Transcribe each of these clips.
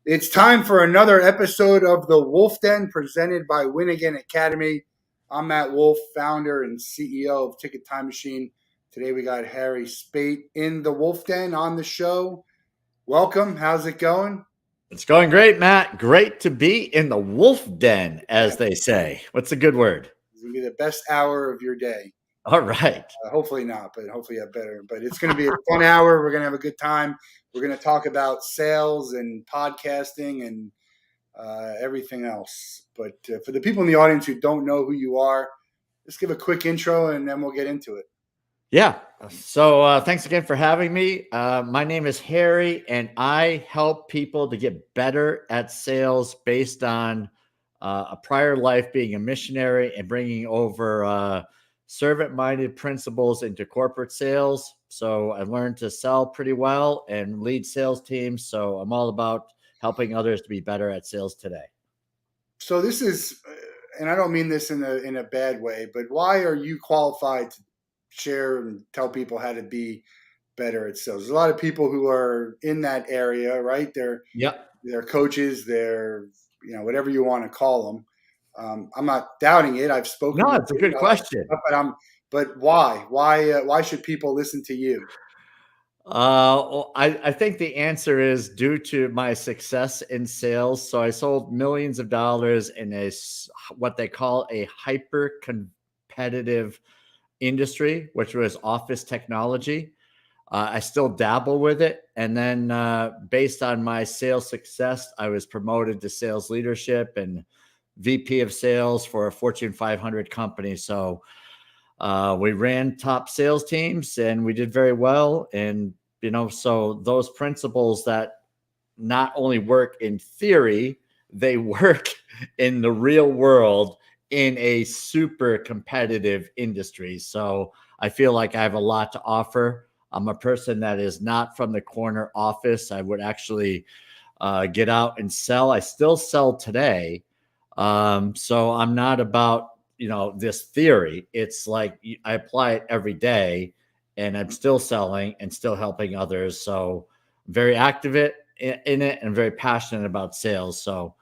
It's time for another episode of the Wolff Den presented by Win Again Academy. I'm Matt Wolff, founder and CEO of Ticket Time Machine. Today we got Harry Spaight in the Wolff Den on the show. Welcome. How's it going? It's going great, Matt. Great to be in the wolf den, as they say. What's a good word? It's going to be the best hour of your day. All right. Hopefully not, but hopefully you have better. But it's going to be a fun hour. We're going to have a good time. We're going to talk about sales and podcasting and everything else. But for the people in the audience who don't know who you are, just give a quick intro and then we'll get into it. Yeah. So thanks again for having me. My name is Harry, and I help people to get better at sales based on a prior life being a missionary and bringing over servant-minded principles into corporate sales. So I learned to sell pretty well and lead sales teams. So I'm all about helping others to be better at sales today. So this is, and I don't mean this in a bad way, but why are you qualified to share and tell people how to be better at sales? There's a lot of people who are in that area, right? They're coaches, they're whatever you want to call them. I'm not doubting it. I've spoken. No, it's a good question. But why? Why should people listen to you? Well, I think the answer is due to my success in sales. So I sold millions of dollars in what they call a hyper competitive industry, which was office technology. I still dabble with it. And then based on my sales success, I was promoted to sales leadership and VP of sales for a Fortune 500 company. So we ran top sales teams and we did very well. And, so those principles that not only work in theory, they work in the real world in a super competitive industry. So I feel like I have a lot to offer. I'm a person that is not from the corner office. I would actually get out and sell. I still sell today. So I'm not about, this theory. It's like I apply it every day and I'm still selling and still helping others. So I'm very active in it and very passionate about sales. So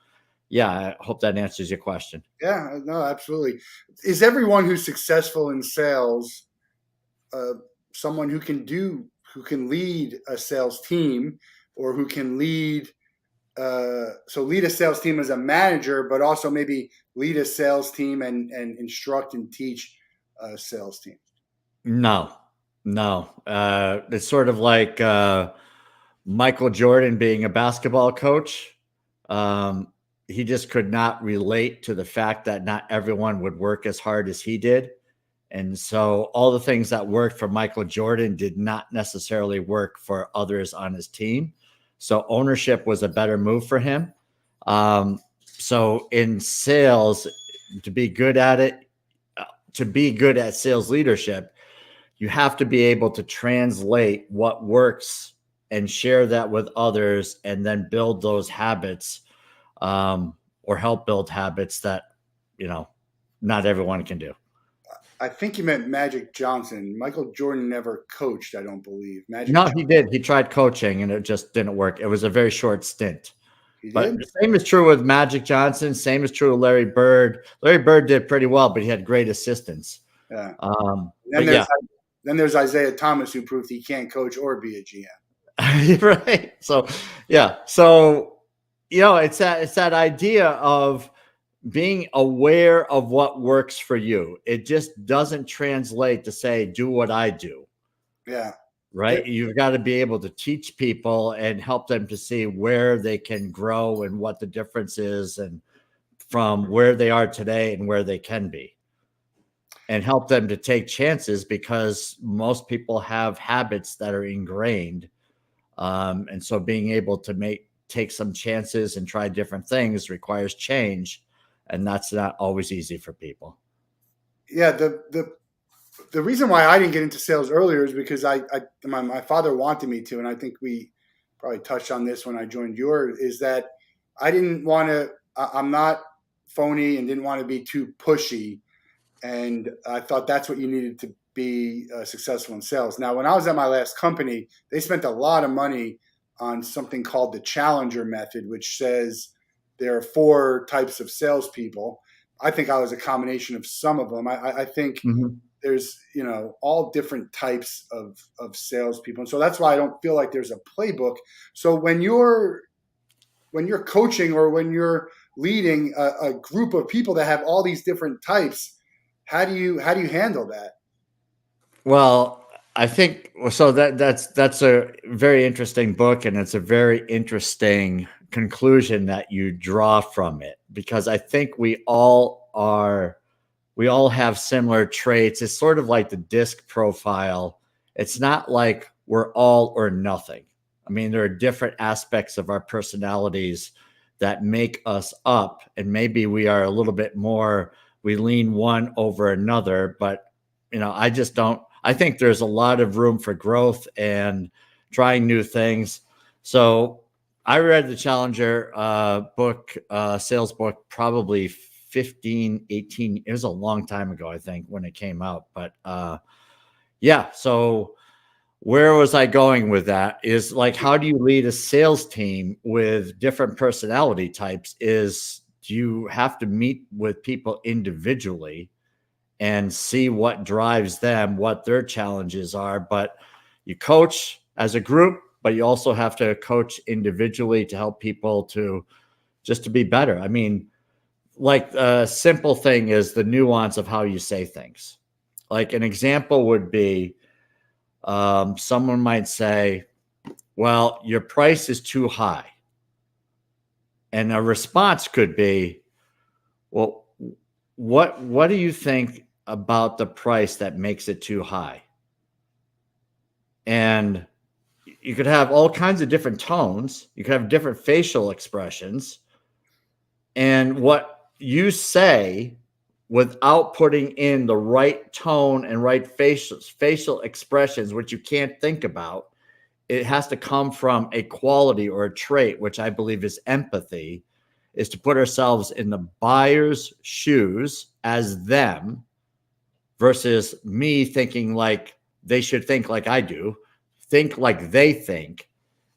yeah, I hope that answers your question. Yeah, no, absolutely. Is everyone who's successful in sales someone who can lead a sales team or who can lead lead a sales team as a manager, but also maybe lead a sales team and instruct and teach a sales team? No. It's sort of like Michael Jordan being a basketball coach. He just could not relate to the fact that not everyone would work as hard as he did. And so all the things that worked for Michael Jordan did not necessarily work for others on his team. So ownership was a better move for him. So in sales, to be good at it, to be good at sales leadership, you have to be able to translate what works and share that with others and then build those habits or help build habits that, not everyone can do. I think you meant Magic Johnson. Michael Jordan never coached, I don't believe. He did. He tried coaching and it just didn't work. It was a very short stint. But the did? same is true with Magic Johnson. Same is true with Larry Bird. Larry Bird did pretty well, but he had great assistants. Yeah. Then there's Isaiah Thomas, who proved he can't coach or be a GM. Right. So, yeah. So, it's that idea of being aware of what works for you. It just doesn't translate to say, do what I do. Yeah. Right. Yeah. You've got to be able to teach people and help them to see where they can grow and what the difference is and from where they are today and where they can be, and help them to take chances because most people have habits that are ingrained. And so being able to take some chances and try different things requires change. And that's not always easy for people. Yeah. The reason why I didn't get into sales earlier is because my father wanted me to, and I think we probably touched on this when I joined yours, is that I didn't want to, I'm not phony and didn't want to be too pushy. And I thought that's what you needed to be successful in sales. Now, when I was at my last company, they spent a lot of money on something called the Challenger method, which says there are 4 types of salespeople. I think I was a combination of some of them. I think Mhm. there's, all different types of salespeople, and so that's why I don't feel like there's a playbook. So when you're coaching or when you're leading a group of people that have all these different types, how do you handle that? Well, I think so that's a very interesting book, and it's a very interesting conclusion that you draw from it, because I think we all have similar traits. It's sort of like the disc profile. It's not like we're all or nothing. I mean, there are different aspects of our personalities that make us up, and maybe we are a little bit more, we lean one over another, but I just don't, I think there's a lot of room for growth and trying new things. So I read the Challenger book, sales book, probably 15, 18. It was a long time ago, I think, when it came out. But yeah, so where was I going with that? Is like, how do you lead a sales team with different personality types? Is you have to meet with people individually and see what drives them, what their challenges are. But you coach as a group, but you also have to coach individually to help people to just to be better. I mean, like a simple thing is the nuance of how you say things. Like an example would be someone might say, well, your price is too high. And a response could be, well, what do you think about the price that makes it too high? And you could have all kinds of different tones. You could have different facial expressions. And what you say without putting in the right tone and right facial expressions, which you can't think about, it has to come from a quality or a trait, which I believe is empathy, is to put ourselves in the buyer's shoes as them versus me thinking like they should think like I do, think like they think.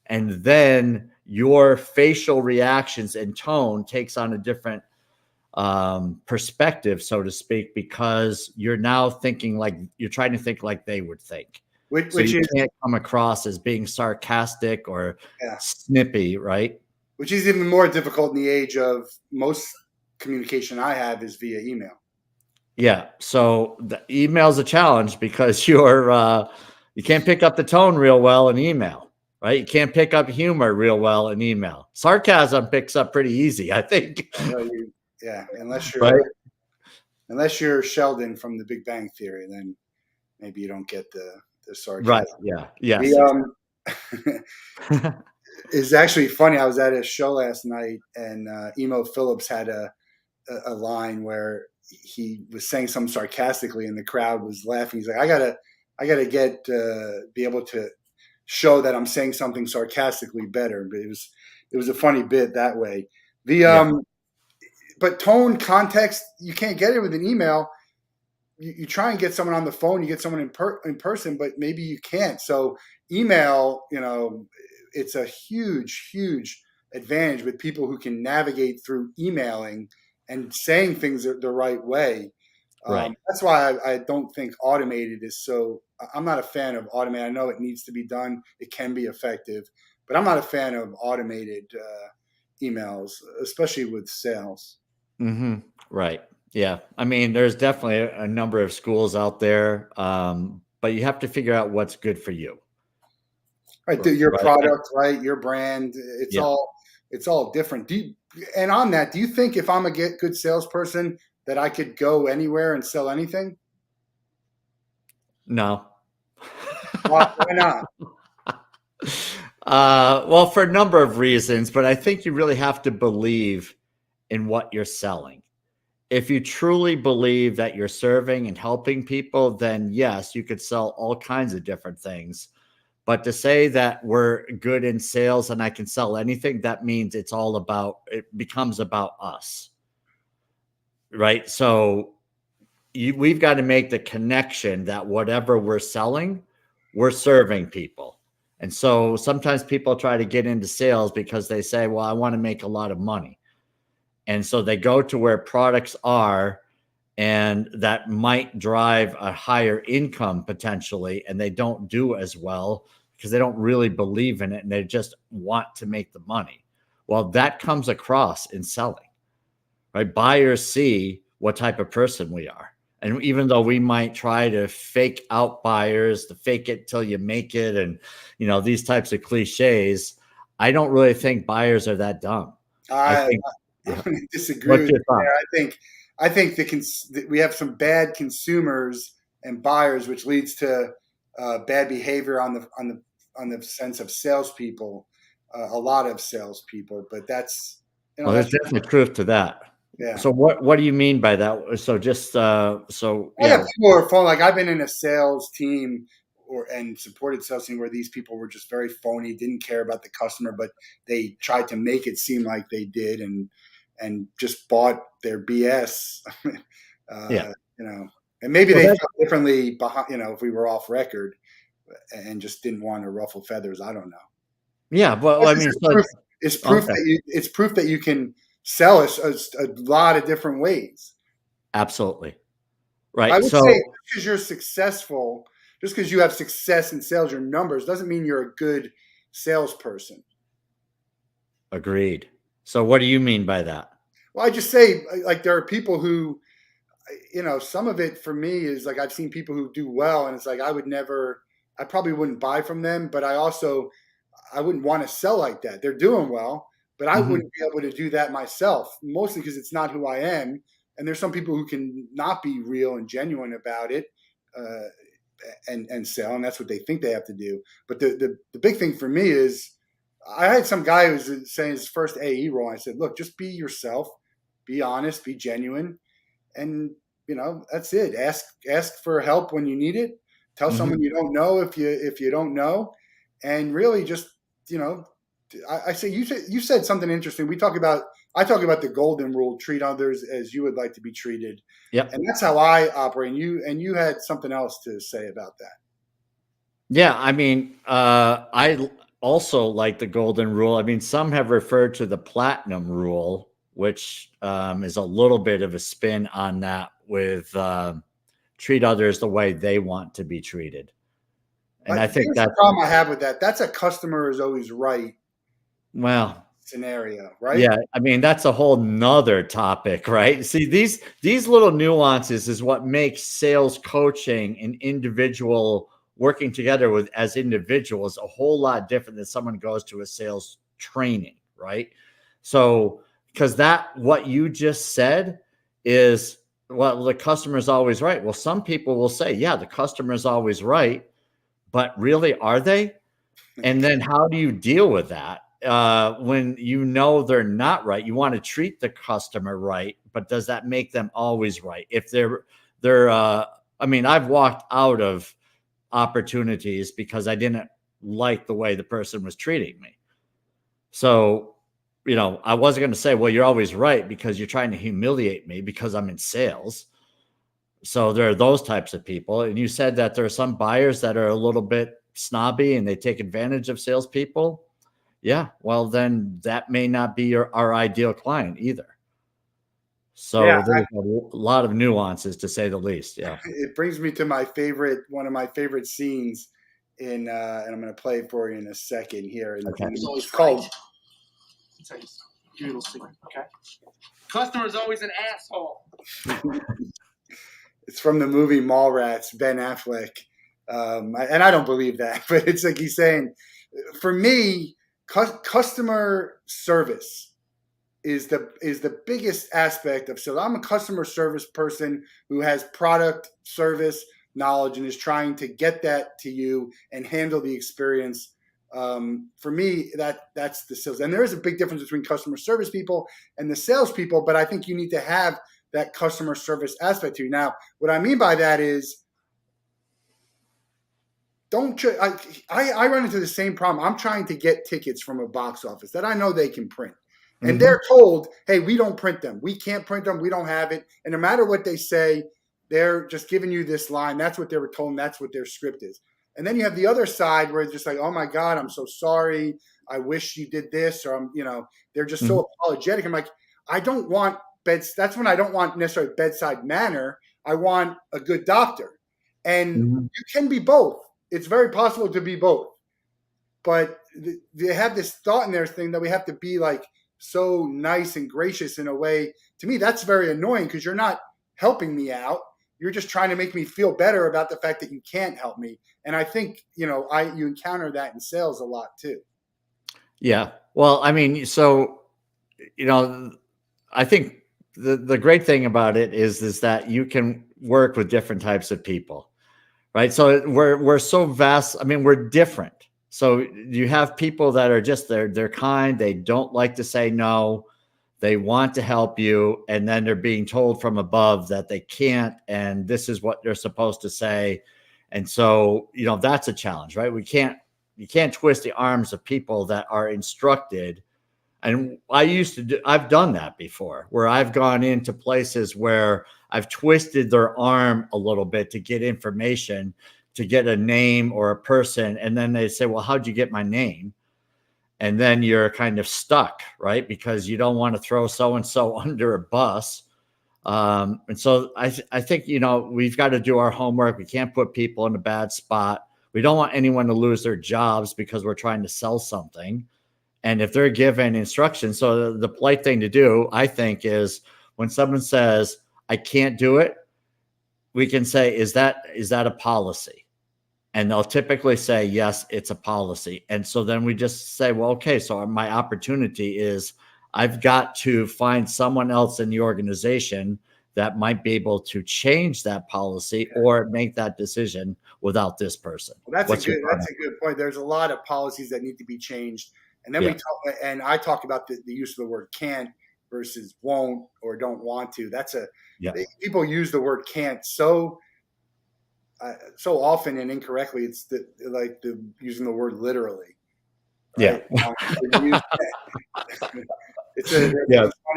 And then your facial reactions and tone takes on a different perspective, so to speak, because you're now thinking like you're trying to think like they would think. Which, So which you is can't come across as being sarcastic or yeah, snippy, right? which is even more difficult in the age of most communication I have is via email. Yeah. So the email's a challenge because you can't pick up the tone real well in email, right? You can't pick up humor real well in email. Sarcasm picks up pretty easy, I think. Well, yeah, Right. unless you're Sheldon from The Big Bang Theory, then maybe you don't get the Right. sarcasm. Yeah. The Yes. It's actually funny. I was at a show last night, and Emo Phillips had a line where he was saying something sarcastically, and the crowd was laughing. He's like, I gotta be able to show that I'm saying something sarcastically better. But it was a funny bit that way. The Yeah. but tone, context, you can't get it with an email. You try and get someone on the phone, you get someone in person, but maybe you can't. So email, it's a huge advantage with people who can navigate through emailing and saying things the right way. Right. That's why I don't think automated is so. I'm not a fan of automated. I know it needs to be done. It can be effective, but I'm not a fan of automated emails, especially with sales. Hmm. Right. Yeah. I mean, there's definitely a number of schools out there, but you have to figure out what's good for you. Right, your Right. product, right, your brand, Yeah. it's all different. And on that, do you think if I'm a good salesperson that I could go anywhere and sell anything? No. Why not? Well, for a number of reasons, but I think you really have to believe in what you're selling. If you truly believe that you're serving and helping people, then yes, you could sell all kinds of different things. But to say that we're good in sales and I can sell anything, that means it becomes about us, right? So we've got to make the connection that whatever we're selling, we're serving people. And so sometimes people try to get into sales because they say, well, I want to make a lot of money. And so they go to where products are and that might drive a higher income potentially, and they don't do as well because they don't really believe in it and they just want to make the money. Well, that comes across in selling, right? Buyers see what type of person we are. And even though we might try to fake out buyers, to fake it till you make it, and these types of cliches, I don't really think buyers are that dumb. I I think, I'm yeah. going to disagree What's with your you thought? there. I think we have some bad consumers and buyers, which leads to bad behavior on the sense of salespeople. A lot of salespeople, but Well, there's that's definitely truth to that. yeah. So what do you mean by that? So just so I yeah. got people who are phone. Like I've been in a sales team and supported sales team where these people were just very phony, didn't care about the customer, but they tried to make it seem like they did, and just bought their BS. Yeah. And maybe Well, they that felt differently behind. If we were off record, and just didn't want to ruffle feathers. I don't know. yeah, well, This I is mean, just so proof. okay. It's proof that you can sell a lot of different ways. Absolutely. I Right. would say So just because you're successful, just because you have success in sales, your numbers doesn't mean you're a good salesperson. agreed. So what do you mean by that? Well, I just say like there are people who, some of it for me is like I've seen people who do well, and it's like I probably wouldn't buy from them, but I wouldn't want to sell like that. They're doing well, but I Mhm. wouldn't be able to do that myself, mostly because it's not who I am. And there's some people who can not be real and genuine about it. Uh, and sell, and that's what they think they have to do. But the big thing for me is, I had some guy who was saying his first AE role. I said, look, just be yourself, be honest, be genuine, and that's it. Ask for help when you need it. Tell Mhm. someone you don't know if you don't know, and really just you know. I say you said something interesting. I talk about the golden rule: treat others as you would like to be treated, Yep. and that's how I operate. And you had something else to say about that. Yeah, I mean, also like the golden rule. I mean, some have referred to the platinum rule, which is a little bit of a spin on that with treat others the way they want to be treated. And I think Here's the that's, problem I have with that. That's a customer is always right well, scenario, right? yeah, I mean, that's a whole nother topic, right? See, these little nuances is what makes sales coaching and individual working together with as individuals a whole lot different than someone goes to a sales training, right? So, because that what you just said is, well, the customer's always right. Well, some people will say, yeah, the customer's always right, but really, are they? And then how do you deal with that? When they're not right, you want to treat the customer right, but does that make them always right? If they're I mean, I've walked out of opportunities because I didn't like the way the person was treating me. So, I wasn't going to say, well, you're always right because you're trying to humiliate me because I'm in sales. So there are those types of people. And you said that there are some buyers that are a little bit snobby and they take advantage of salespeople. Yeah, well, then that may not be our ideal client either. Yeah, So there's a lot of nuances to say the least. Yeah. it brings me to one of my favorite scenes and I'm going to play it for you in a second here. Okay. It's called. Tell you something. Give you a little secret, okay? Customer is always an asshole. It's from the movie Mallrats, Ben Affleck, and I don't believe that, but it's like he's saying, for me, customer service is the biggest aspect of sales. I'm a customer service person who has product service knowledge and is trying to get that to you and handle the experience. For me, that's the sales, and there is a big difference between customer service people and the sales people. But I think you need to have that customer service aspect to you. Now, what I mean by that is, don't I run into the same problem. I'm trying to get tickets from a box office that I know they can print. And Hmm. they're told, hey, we don't print them. We can't print them. We don't have it. And no matter what they say, they're just giving you this line. That's what they were told. And that's what their script is. And then you have the other side where it's just like, oh my God, I'm so sorry. I wish you did this, or they're just so apologetic. I'm like, I don't want beds. That's when I don't want necessarily bedside manner. I want a good doctor. And you can be both. It's very possible to be both. But they have this thought in their thing that we have to be like so nice and gracious in a way. To me, that's very annoying because you're not helping me out. You're just trying to make me feel better about the fact that you can't help me. And I think, you encounter that in sales a lot too. Yeah. Well, I mean, so, I think the great thing about it is that you can work with different types of people, right? So we're so vast. I mean, we're different. So you have people that are just they're kind. They don't like to say no. They want to help you. And then they're being told from above that they can't. And this is what they're supposed to say. And so, that's a challenge, right? You can't twist the arms of people that are instructed. And I've done that before, where I've gone into places where I've twisted their arm a little bit to get information, to get a name or a person. And then they say, well, how'd you get my name? And then you're kind of stuck, right? Because you don't want to throw so-and-so under a bus. And so I think, we've got to do our homework. We can't put people in a bad spot. We don't want anyone to lose their jobs because we're trying to sell something. And if they're given instructions, so the polite thing to do, I think, is when someone says, I can't do it, we can say, is that a policy? And they'll typically say, yes, it's a policy. And so then we just say, well, okay, so my opportunity is I've got to find someone else in the organization that might be able to change that policy or make that decision without this person. Well, that's a good point. There's a lot of policies that need to be changed. And then I talk about the use of the word can't versus won't or don't want to. People use the word can't so often and incorrectly. It's using the word literally. Right? Yeah.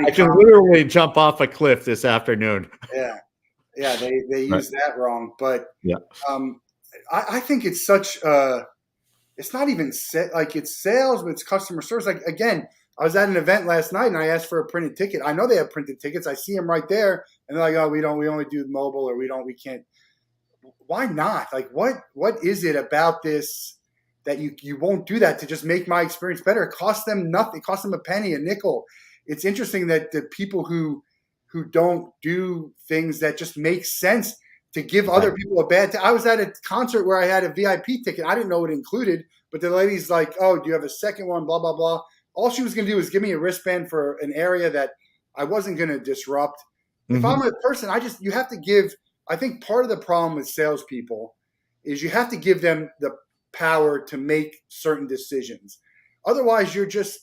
I can literally jump off a cliff this afternoon. Yeah. They use that wrong, but I think it's such. It's not even it's sales, but it's customer service. Like, again, I was at an event last night and I asked for a printed ticket. I know they have printed tickets. I see them right there, and they're like, "Oh, we only do mobile, or we can't." Why not? Like, what is it about this that you won't do that to just make my experience better? It costs them nothing. It costs them a penny, a nickel. It's interesting that the people who don't do things that just make sense to give other people a bad I was at a concert where I had a VIP ticket. I didn't know it included, but the lady's like, oh, do you have a second one? Blah, blah, blah. All she was going to do was give me a wristband for an area that I wasn't going to disrupt. If I'm a person, you have to give, I think part of the problem with salespeople is you have to give them the power to make certain decisions. Otherwise, you're just,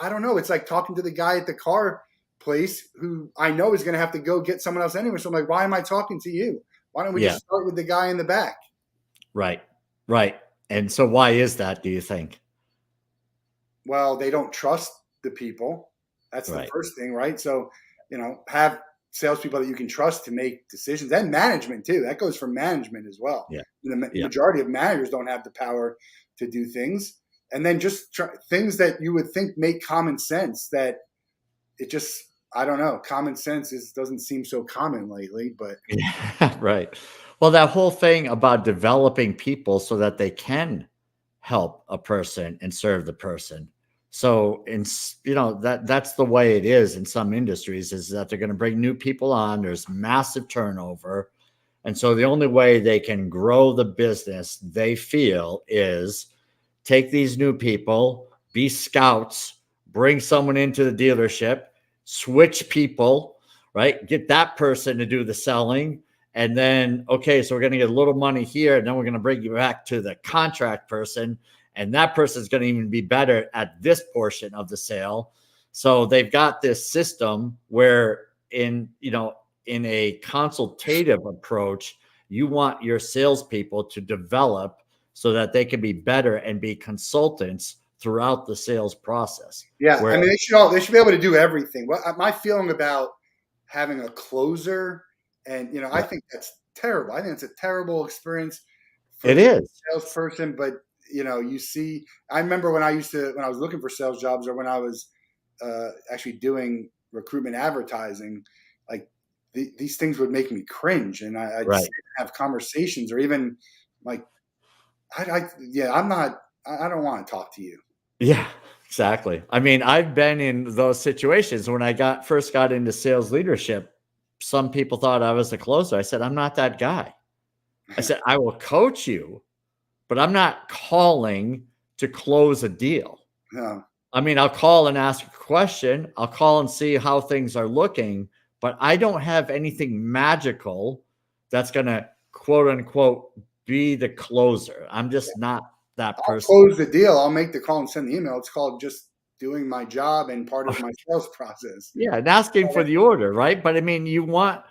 I don't know. It's like talking to the guy at the car place who I know is going to have to go get someone else anyway. So I'm like, why am I talking to you? Why don't we just start with the guy in the back? Right. And so why is that, do you think? Well, they don't trust the people. That's the first thing, right? So, have salespeople that you can trust to make decisions, and management too. That goes for management as well. Yeah. The majority of managers don't have the power to do things. And then just things that you would think make common sense, that it just, I don't know. Common sense doesn't seem so common lately, but right. Well, that whole thing about developing people so that they can help a person and serve the person. So, that's the way it is in some industries, is that they're going to bring new people on. There's massive turnover. And so the only way they can grow the business, they feel, is take these new people, be scouts, bring someone into the dealership, switch people, right? Get that person to do the selling. And then, okay, so we're going to get a little money here, and then we're going to bring you back to the contract person. And that person is going to even be better at this portion of the sale. So they've got this system where in a consultative approach, you want your salespeople to develop so that they can be better and be consultants throughout the sales process. Yeah, I mean, they should be able to do everything. My feeling about having a closer, and I think that's terrible. I think it's a terrible experience It a is. salesperson, but you see, I remember when I was looking for sales jobs, or when I was actually doing recruitment advertising, like these things would make me cringe, and I'd Right. have conversations, or even like, I'm not, I don't want to talk to you. Yeah, exactly. I mean, I've been in those situations when I first got into sales leadership. Some people thought I was the closer. I said, I'm not that guy. I said, I will coach you, but I'm not calling to close a deal. No. I mean, I'll call and ask a question. I'll call and see how things are looking, but I don't have anything magical that's going to quote unquote be the closer. I'm just not that I'll person. close the deal. I'll make the call and send the email. It's called just doing my job and part of my sales process. Yeah, and asking for the order, right? But I mean, you want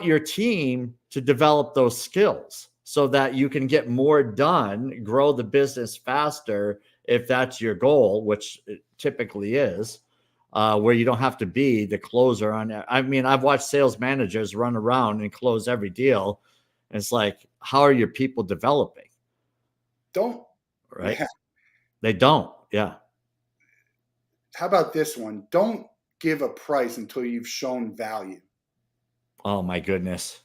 your team to develop those skills so that you can get more done, grow the business faster if that's your goal, which it typically is, where you don't have to be the closer on it. I mean, I've watched sales managers run around and close every deal. And it's like, how are your people developing? Don't. Right? Yeah. They don't. Yeah. How about this one? Don't give a price until you've shown value. Oh my goodness.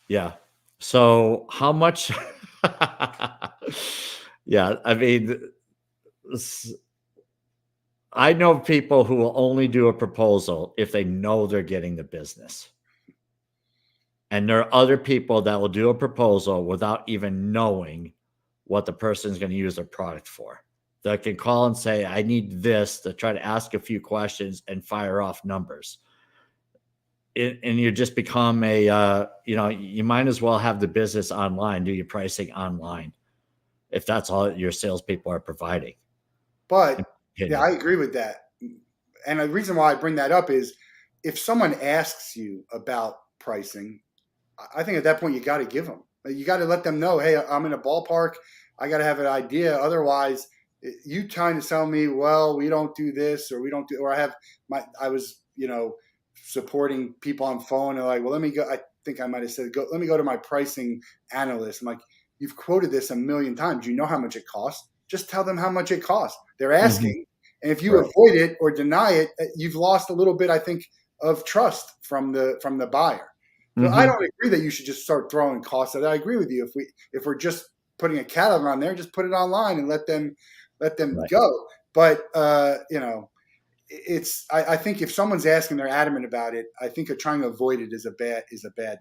Yeah. So how much? Yeah. I mean, I know people who will only do a proposal if they know they're getting the business. And there are other people that will do a proposal without even knowing what the person is going to use their product for. That can call and say, I need this, to try to ask a few questions and fire off numbers. And you just become you might as well have the business online, do your pricing online, if that's all your salespeople are providing. But yeah, I agree with that. And the reason why I bring that up is, if someone asks you about pricing, I think at that point you got to give them. You got to let them know, hey, I'm in a ballpark. I got to have an idea. Otherwise, you trying to tell me, well, we don't do this, or we don't do, or I was, supporting people on phone, and like, well, let me go. I think I might have said, let me go to my pricing analyst. I'm like, you've quoted this a million times. You know how much it costs. Just tell them how much it costs. They're asking. And if you avoid it or deny it, you've lost a little bit, I think, of trust from the buyer. So I don't agree that you should just start throwing costs at it. I agree with you. If we're just putting a catalog on there, just put it online and let them go. But I think if someone's asking, they're adamant about it, I think trying to avoid it is a bad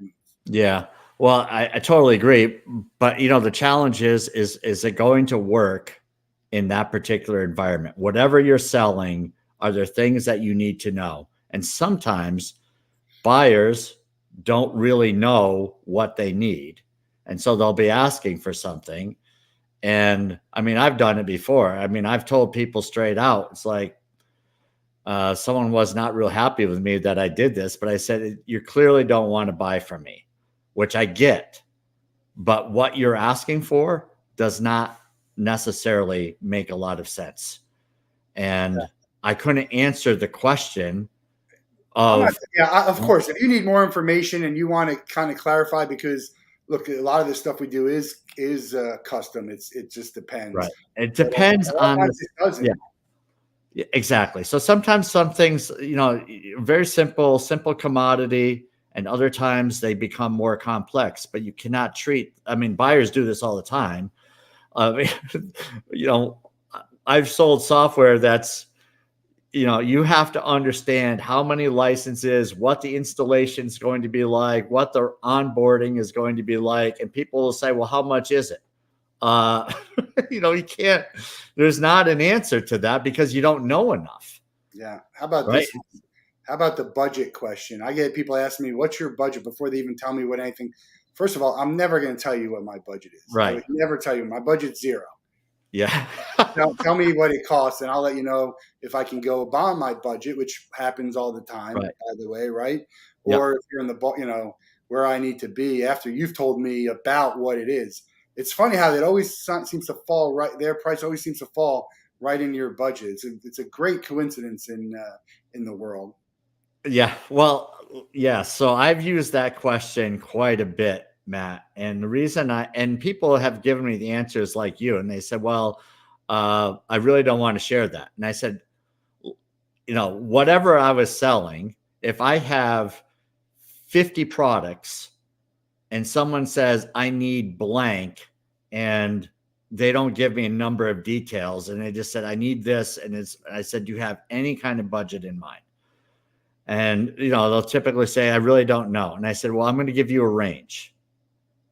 move. Yeah. Well, I totally agree. But the challenge is it going to work in that particular environment? Whatever you're selling, are there things that you need to know? And sometimes buyers don't really know what they need. And so they'll be asking for something. And I mean, I've done it before. I mean, I've told people straight out, it's like, someone was not real happy with me that I did this, but I said, you clearly don't want to buy from me, which I get. But what you're asking for does not necessarily make a lot of sense. And I couldn't answer the question of, of course, if you need more information and you want to kind of clarify, because look, a lot of this stuff we do is custom. It just depends. right. It depends on the, yeah, exactly. So sometimes some things, very simple commodity, and other times they become more complex, but you cannot buyers do this all the time. I've sold software that's, you have to understand how many licenses, what the installation is going to be like, what the onboarding is going to be like. And people will say, well, how much is it? You can't, there's not an answer to that because you don't know enough. Yeah. How about this? How about the budget question? I get people asking me, what's your budget, before they even tell me what anything. First of all, I'm never going to tell you what my budget is. Right. I would never tell you. My budget's zero. Yeah. Tell me what it costs, and I'll let you know if I can go beyond my budget, which happens all the time, by the way, right? Yep. Or if you're in the, where I need to be after you've told me about what it is. It's funny how it always seems to fall right. Their price always seems to fall right in your budget. It's a great coincidence in the world. Yeah. Well, yeah. So I've used that question quite a bit Matt. And the reason and people have given me the answers like you, and they said, well, I really don't want to share that. And I said, whatever I was selling, if I have 50 products and someone says, I need blank, and they don't give me a number of details, and they just said, I need this. And I said, do you have any kind of budget in mind? And, they'll typically say, I really don't know. And I said, well, I'm going to give you a range.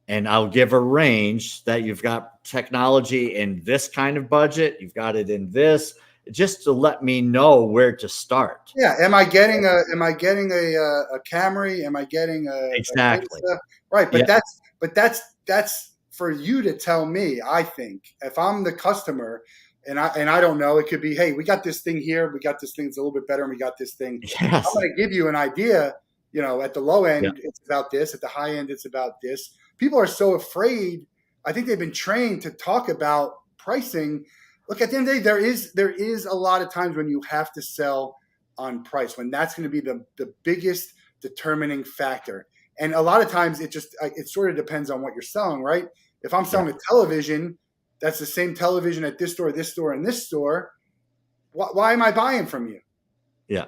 And I'll give a range that you've got technology in this kind of budget. You've got it in this, just to let me know where to start. Yeah. Am I getting a Camry? Am I getting exactly. Right. But that's for you to tell me. I think if I'm the customer and I don't know, it could be, hey, we got this thing here. We got this thing that's a little bit better. And we got this thing. Yes. I'm going to give you an idea. At the low end, it's about this. At the high end, it's about this. People are so afraid. I think they've been trained to talk about pricing. Look, at the end of the day, there is a lot of times when you have to sell on price, when that's going to be the biggest determining factor. And a lot of times it sort of depends on what you're selling, right? If I'm selling a television, that's the same television at this store, and this store. Why am I buying from you? Yeah.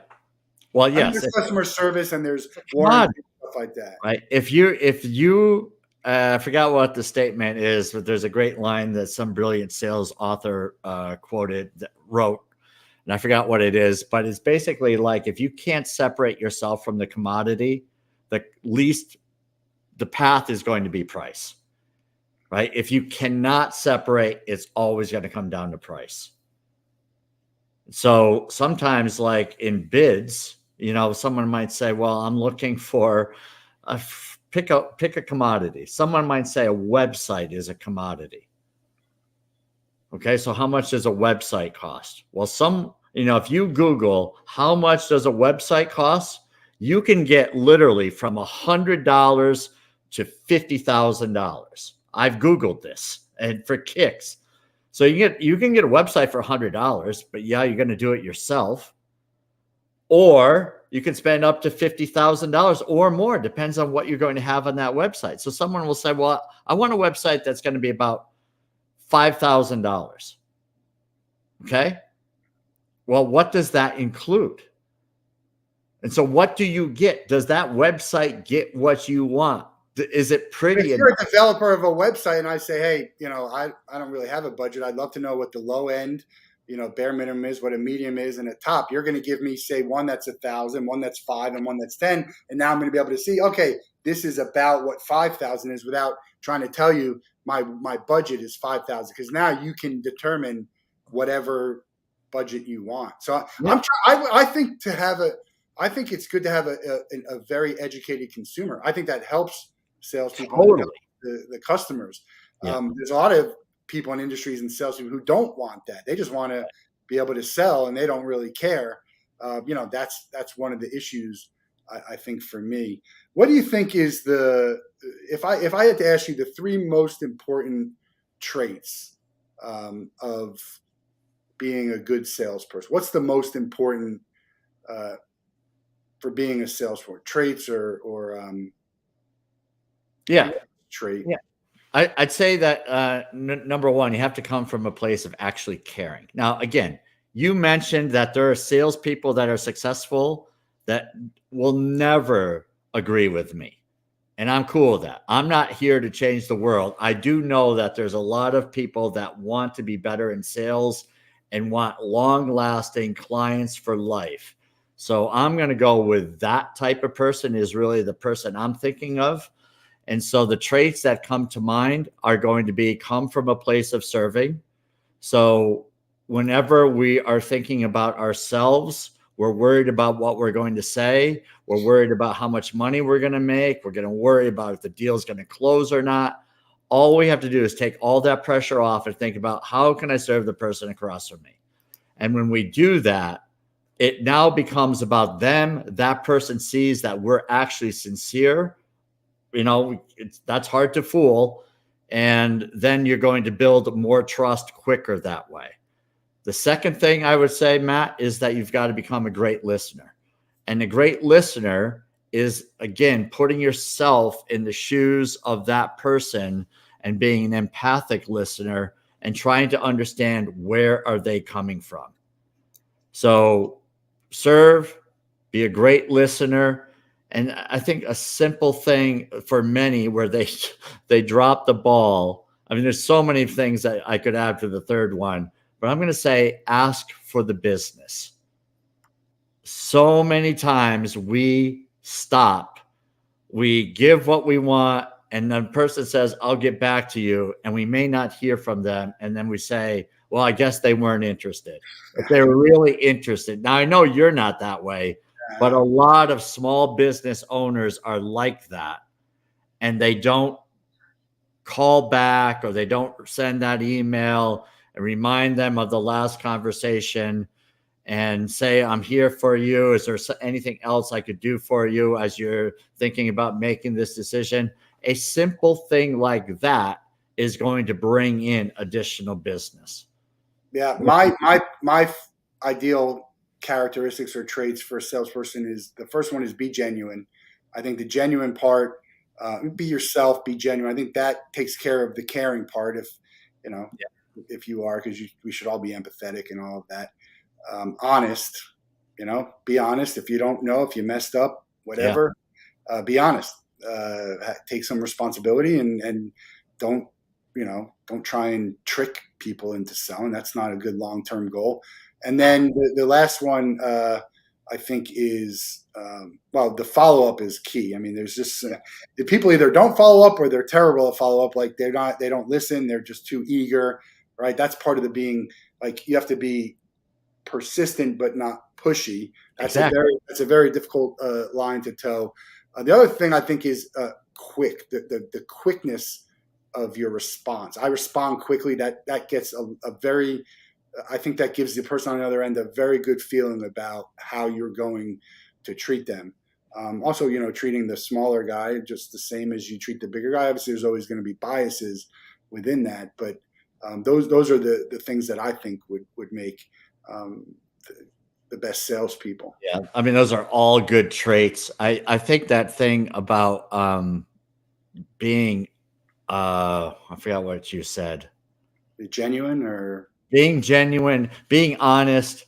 Well, yes. There's customer service and there's warranty and stuff like that. Right. If you I forgot what the statement is, but there's a great line that some brilliant sales author wrote, and I forgot what it is, but it's basically like, if you can't separate yourself from the commodity, the path is going to be price, right? If you cannot separate, it's always going to come down to price. So sometimes, like in bids, someone might say, well, I'm looking for pick a commodity. Someone might say a website is a commodity. Okay, so how much does a website cost? Well, if you Google how much does a website cost, you can get literally from $100 to $50,000. I've Googled this, and for kicks. So you can get a website for $100, but you're going to do it yourself. Or you can spend up to $50,000 or more, depends on what you're going to have on that website. So someone will say, well, I want a website that's going to be about $5,000. Okay. Well, what does that include? And so what do you get? Does that website get what you want? Is it pretty? If you're a developer of a website and I say, hey, I don't really have a budget. I'd love to know what the low end, bare minimum is, what a medium is, and a top. You're going to give me, say, one that's 1,000, one that's 5, and one that's 10. And now I'm going to be able to see, okay, this is about what 5,000 is, without trying to tell you my budget is 5,000, because now you can determine whatever budget you want. So I think I think it's good to have a very educated consumer. I think that helps salespeople, totally. the customers. Yeah. There's a lot of people in industries and salespeople who don't want that. They just want to be able to sell, and they don't really care. That's one of the issues, I think, for me. What do you think is if I had to ask you the 3 most important traits of being a good salesperson, what's the most important for being a salesperson? Traits or trait? Yeah. I'd say that number one, you have to come from a place of actually caring. Now, again, you mentioned that there are salespeople that are successful that will never agree with me. And I'm cool with that. I'm not here to change the world. I do know that there's a lot of people that want to be better in sales and want long-lasting clients for life. So I'm going to go with that type of person is really the person I'm thinking of. And so the traits that come to mind are going to come from a place of serving. So whenever we are thinking about ourselves, we're worried about what we're going to say. We're worried about how much money we're going to make. We're going to worry about if the deal is going to close or not. All we have to do is take all that pressure off and think about, how can I serve the person across from me? And when we do that, it now becomes about them. That person sees that we're actually sincere. That's hard to fool. And then you're going to build more trust quicker that way. The second thing I would say, Matt, is that you've got to become a great listener. And a great listener is, again, putting yourself in the shoes of that person and being an empathic listener and trying to understand where are they coming from. So serve, be a great listener. And I think a simple thing for many where they drop the ball. I mean, there's so many things that I could add to the third one, but I'm going to say ask for the business. So many times we stop, we give what we want, and the person says, I'll get back to you. And we may not hear from them. And then we say, well, I guess they weren't interested. If they were really interested. Now, I know you're not that way, but a lot of small business owners are like that. And they don't call back, or they don't send that email and remind them of the last conversation and say, I'm here for you. Is there anything else I could do for you as you're thinking about making this decision? A simple thing like that is going to bring in additional business. Yeah, my ideal characteristics or traits for a salesperson is, the first one is be genuine. I think the genuine part, be yourself, be genuine. I think that takes care of the caring part. If if you are, because we should all be empathetic and all of that. Honest, be honest. If you don't know, if you messed up, whatever, be honest. Take some responsibility and don't try and trick people into selling. That's not a good long-term goal. And then the last one, I think, is the follow-up is key. I mean, there's just the people either don't follow up or they're terrible at follow-up. Like they don't listen. They're just too eager, right? That's part of the being, like, you have to be persistent but not pushy. That's a very difficult line to toe. The other thing I think is quick. The quickness of your response. I respond quickly. That gets I think that gives the person on the other end a very good feeling about how you're going to treat them. Also, treating the smaller guy just the same as you treat the bigger guy. Obviously, there's always going to be biases within that, but those are the things that I think would make the best salespeople. Yeah, I mean, those are all good traits. I think that thing about being, I forgot what you said. Be genuine, or being genuine, being honest,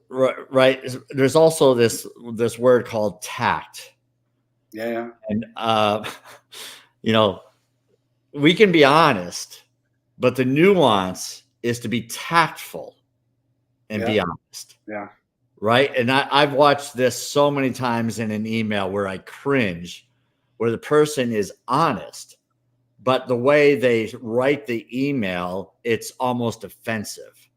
right? There's also this word called tact. Yeah. And we can be honest, but the nuance is to be tactful and be honest. Yeah. Right. And I've watched this so many times in an email where I cringe, where the person is honest, but the way they write the email, it's almost offensive.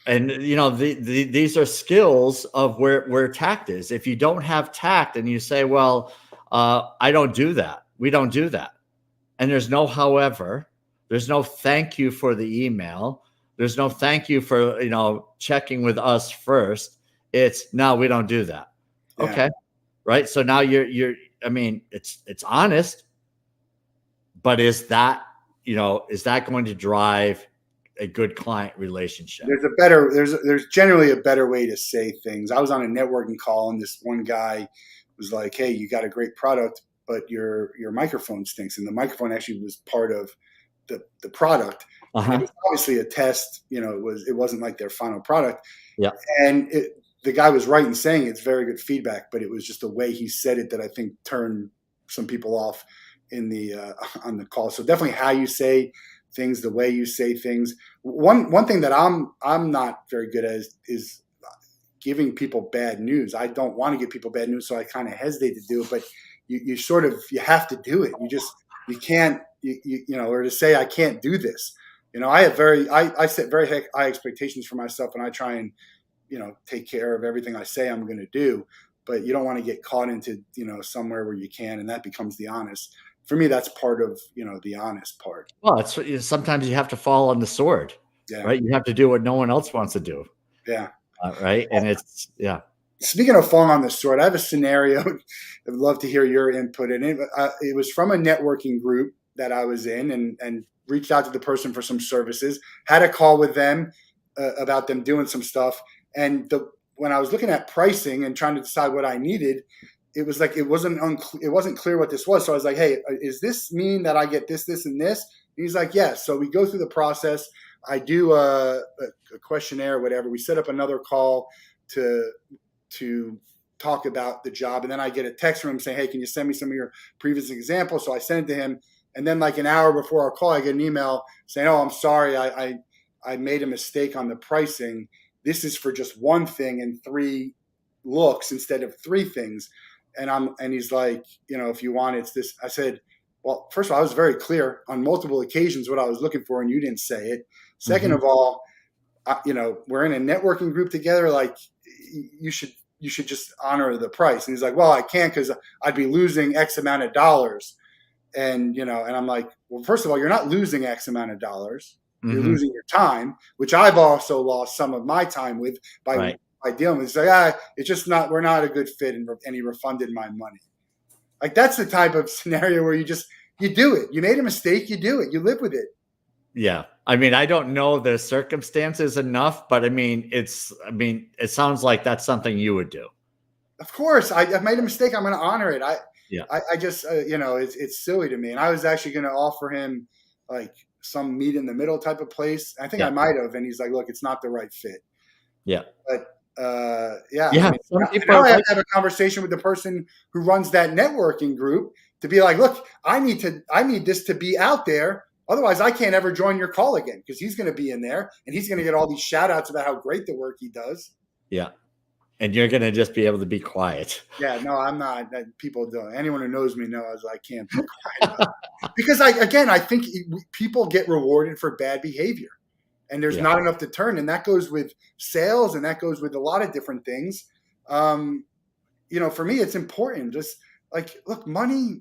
And, these are skills of where tact is. If you don't have tact and you say, well, I don't do that. We don't do that. And there's no however, there's no thank you for the email. There's no thank you for, checking with us first. It's no, we don't do that. Yeah. Okay. Right. So now it's honest, but is that going to drive a good client relationship? There's generally a better way to say things. I was on a networking call and this one guy was like, hey, you got a great product, but your microphone stinks. And the microphone actually was part of the product. Uh-huh. It was obviously a test, it wasn't like their final product. Yeah. And the guy was right in saying it's very good feedback, but it was just the way he said it that I think turned some people off in the on the call. So definitely how you say things, the way you say things. One thing that I'm not very good at is giving people bad news. I don't want to give people bad news, so I kind of hesitate to do it. But you have to do it. You can't or to say I can't do this. I set very high expectations for myself, and I try and take care of everything I say I'm going to do. But you don't want to get caught into somewhere where you can, and that becomes the honest. For me, that's part of the honest part. Well, it's sometimes you have to fall on the sword, right? You have to do what no one else wants to do. Yeah. Right. And Speaking of falling on the sword, I have a scenario. I'd love to hear your input in it. It was from a networking group that I was in, and reached out to the person for some services, had a call with them about them doing some stuff. And when I was looking at pricing and trying to decide what I needed, it was like it wasn't clear what this was. So I was like, hey, is this mean that I get this, this, and this? And he's like, yes. So we go through the process. I do a questionnaire or whatever. We set up another call to talk about the job. And then I get a text from him saying, hey, can you send me some of your previous examples? So I send it to him. And then like an hour before our call, I get an email saying, oh, I'm sorry. I made a mistake on the pricing. This is for just one thing and 3 looks instead of 3 things. And he's like, if you want, it's this. I said, well, first of all, I was very clear on multiple occasions what I was looking for, and you didn't say it. Second of all, we're in a networking group together. Like you should just honor the price. And he's like, well, I can't because I'd be losing X amount of dollars. And, and I'm like, well, first of all, you're not losing X amount of dollars. You're losing your time, which I've also lost some of my time with by dealing with. It's like, it's just we're not a good fit, and he refunded my money. Like that's the type of scenario where you do it. You made a mistake, you do it. You live with it. Yeah. I mean, I don't know the circumstances enough, but it sounds like that's something you would do. Of course. I've made a mistake. I'm going to honor it. I just, it's silly to me. And I was actually going to offer him like some meet in the middle type of place. I think I might have. And he's like, look, it's not the right fit. Yeah. But some people now I have to have a conversation with the person who runs that networking group to be like, look, I need this to be out there. Otherwise I can't ever join your call again, because he's going to be in there and he's going to get all these shout outs about how great the work he does. Yeah. And you're going to just be able to be quiet. Yeah, no, I'm not. People don't. Anyone who knows me knows I can't be quiet. Because I think people get rewarded for bad behavior. And there's not enough to turn. And that goes with sales, and that goes with a lot of different things. For me, it's important. Just like, look, money,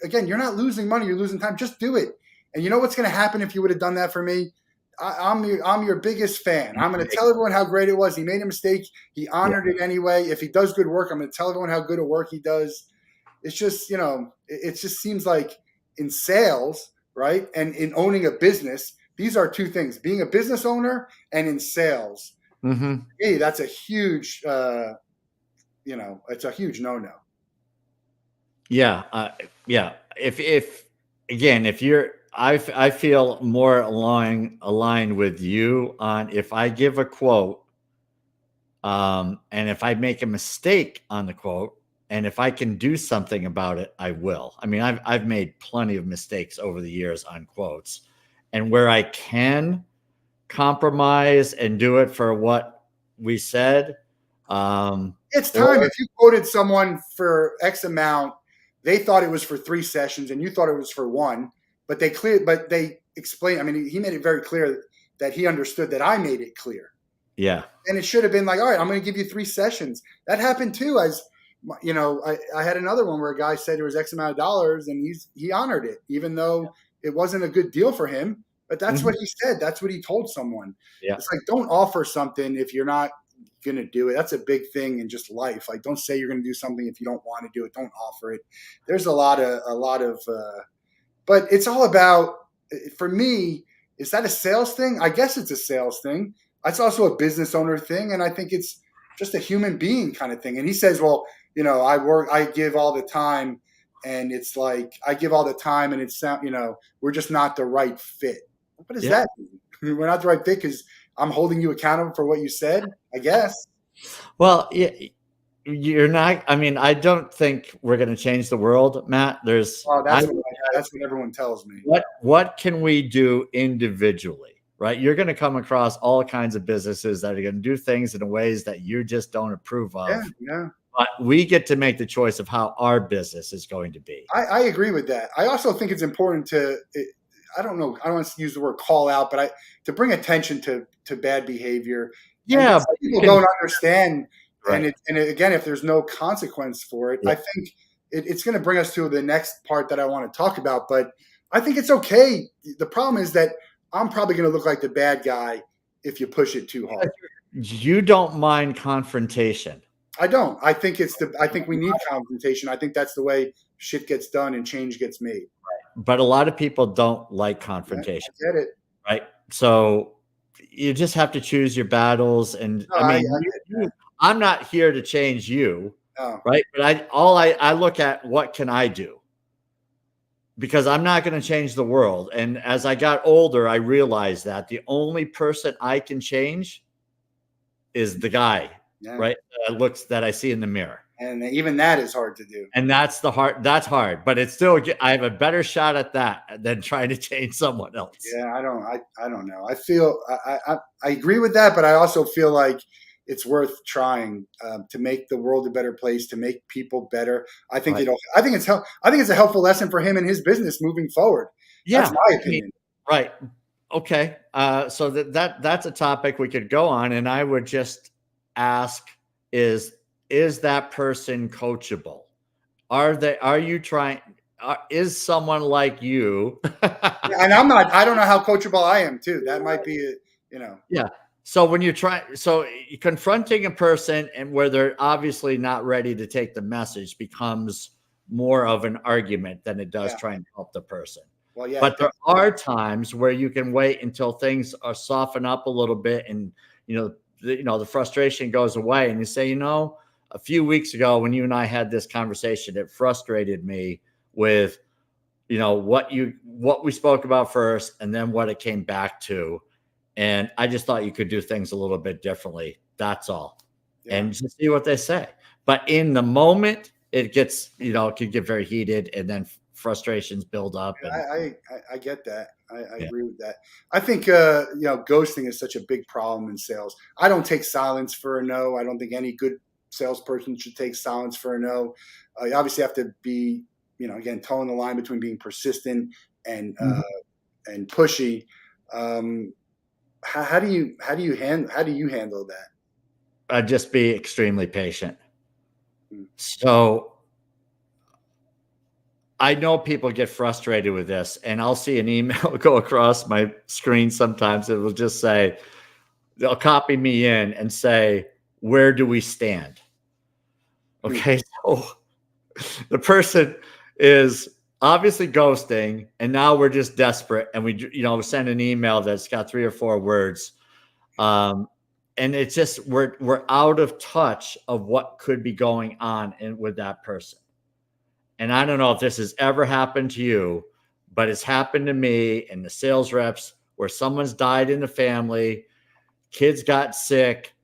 again, you're not losing money. You're losing time. Just do it. And you know what's going to happen if you would have done that for me? I'm your biggest fan. I'm going to tell everyone how great it was. He made a mistake. He honored it anyway. If he does good work, I'm going to tell everyone how good a work he does. It's just, it just seems like in sales, right? And in owning a business, these are 2 things: being a business owner and in sales. Hey, that's a huge, it's a huge no-no. Yeah. If you're, I feel more aligned with you on if I give a quote, and if I make a mistake on the quote, and if I can do something about it, I will. I mean, I've made plenty of mistakes over the years on quotes, and where I can compromise and do it for what we said. It's time. If you quoted someone for X amount, they thought it was for 3 sessions and you thought it was for 1. But they explained, he made it very clear that he understood that I made it clear. Yeah. And it should have been like, all right, I'm going to give you 3 sessions. That happened too. I had another one where a guy said it was X amount of dollars and he honored it, even though it wasn't a good deal for him. But that's what he said. That's what he told someone. Yeah. It's like, don't offer something if you're not going to do it. That's a big thing in just life. Like, don't say you're going to do something if you don't want to do it. Don't offer it. There's a lot of, but it's all about, for me, is that a sales thing? I guess it's a sales thing. It's also a business owner thing. And I think it's just a human being kind of thing. And he says, well, I give all the time. And it's like, I give all the time and it's, we're just not the right fit. What does that mean? We're not the right fit because I'm holding you accountable for what you said, I guess. Well, you're not. I don't think we're going to change the world, Matt. That's what everyone tells me. What can we do individually, right? You're going to come across all kinds of businesses that are going to do things in ways that you just don't approve of. Yeah. But we get to make the choice of how our business is going to be. I agree with that. I also think it's important I don't know. I don't want to use the word call out, but to bring attention to bad behavior. Yeah, but people don't understand. Right. And again, if there's no consequence for it, I think it's going to bring us to the next part that I want to talk about. But I think it's okay. The problem is that I'm probably going to look like the bad guy if you push it too hard. You don't mind confrontation. I don't. I think we need confrontation. I think that's the way shit gets done and change gets made. But a lot of people don't like confrontation. I get it. Right. So you just have to choose your battles. And No, I mean, I I'm not here to change you, no. right? But I look at what can I do, because I'm not going to change the world. And as I got older, I realized that the only person I can change is the guy, Yeah. right? That I see in the mirror. And even that is hard to do. And that's hard, but it's still, I have a better shot at that than trying to change someone else. Yeah, I don't know. I feel I agree with that, but I also feel like it's worth trying to make the world a better place, to make people better. I think Right. I think it's a helpful lesson for him and his business moving forward. That's Yeah. my opinion. Right. Okay. So that's a topic we could go on, and I would just ask: is that person coachable? Are you trying? Is someone like you? And I don't know how coachable I am too. That might be Yeah. So when you're confronting a person and where they're obviously not ready to take the message becomes more of an argument than it does Yeah. trying to help the person. Well, yeah. But there are times where you can wait until things are soften up a little bit, and the frustration goes away, and you say, a few weeks ago when you and I had this conversation, it frustrated me with what we spoke about first, and then what it came back to, and I just thought you could do things a little bit differently. That's all. Yeah. And just see what they say. But in the moment, it gets it can get very heated, and then frustrations build up. And, I get that. I Yeah. agree with that. I think ghosting is such a big problem in sales. I don't take silence for a no. I don't think any good salesperson should take silence for a no. You obviously have to be, again, toeing the line between being persistent and and pushy. How do you handle that? just be extremely patient. Hmm. So I know people get frustrated with this, and I'll see an email go across my screen sometimes. It will just say, they'll copy me in and say, where do we stand? Okay. So the person is obviously ghosting, and now we're just desperate, and we send an email that's got 3 or 4 words. And it's just, we're out of touch of what could be going on with that person. And I don't know if this has ever happened to you, but it's happened to me and the sales reps, where someone's died in the family, kids got sick,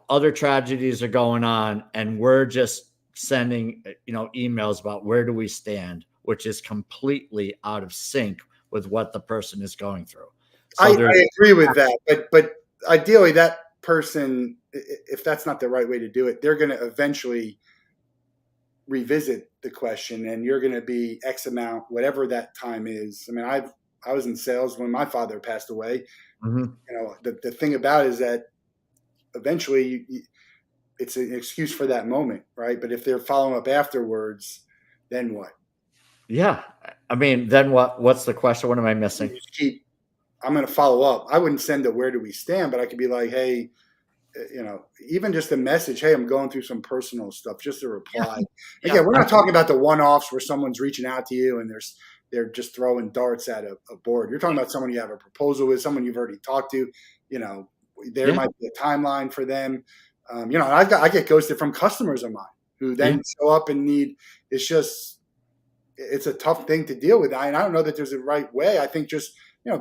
other tragedies are going on, and we're just sending, emails about where do we stand, which is completely out of sync with what the person is going through. So I agree with that, but ideally that person, if that's not the right way to do it, they're going to eventually revisit the question, and you're going to be X amount, whatever that time is. I mean, I was in sales when my father passed away. The thing about it is that eventually it's an excuse for that moment, right? But if they're following up afterwards, then what? Yeah. I mean, then what's the question? What am I missing? You just I'm going to follow up. I wouldn't send a where do we stand, but I could be like, hey, even just a message, hey, I'm going through some personal stuff, just a reply. Yeah. Again, we're not talking about the one-offs where someone's reaching out to you and they're just throwing darts at a board. You're talking about someone you have a proposal with, someone you've already talked to. There might be a timeline for them. I get ghosted from customers of mine who then show up and it's a tough thing to deal with. And I don't know that there's a right way. I think just,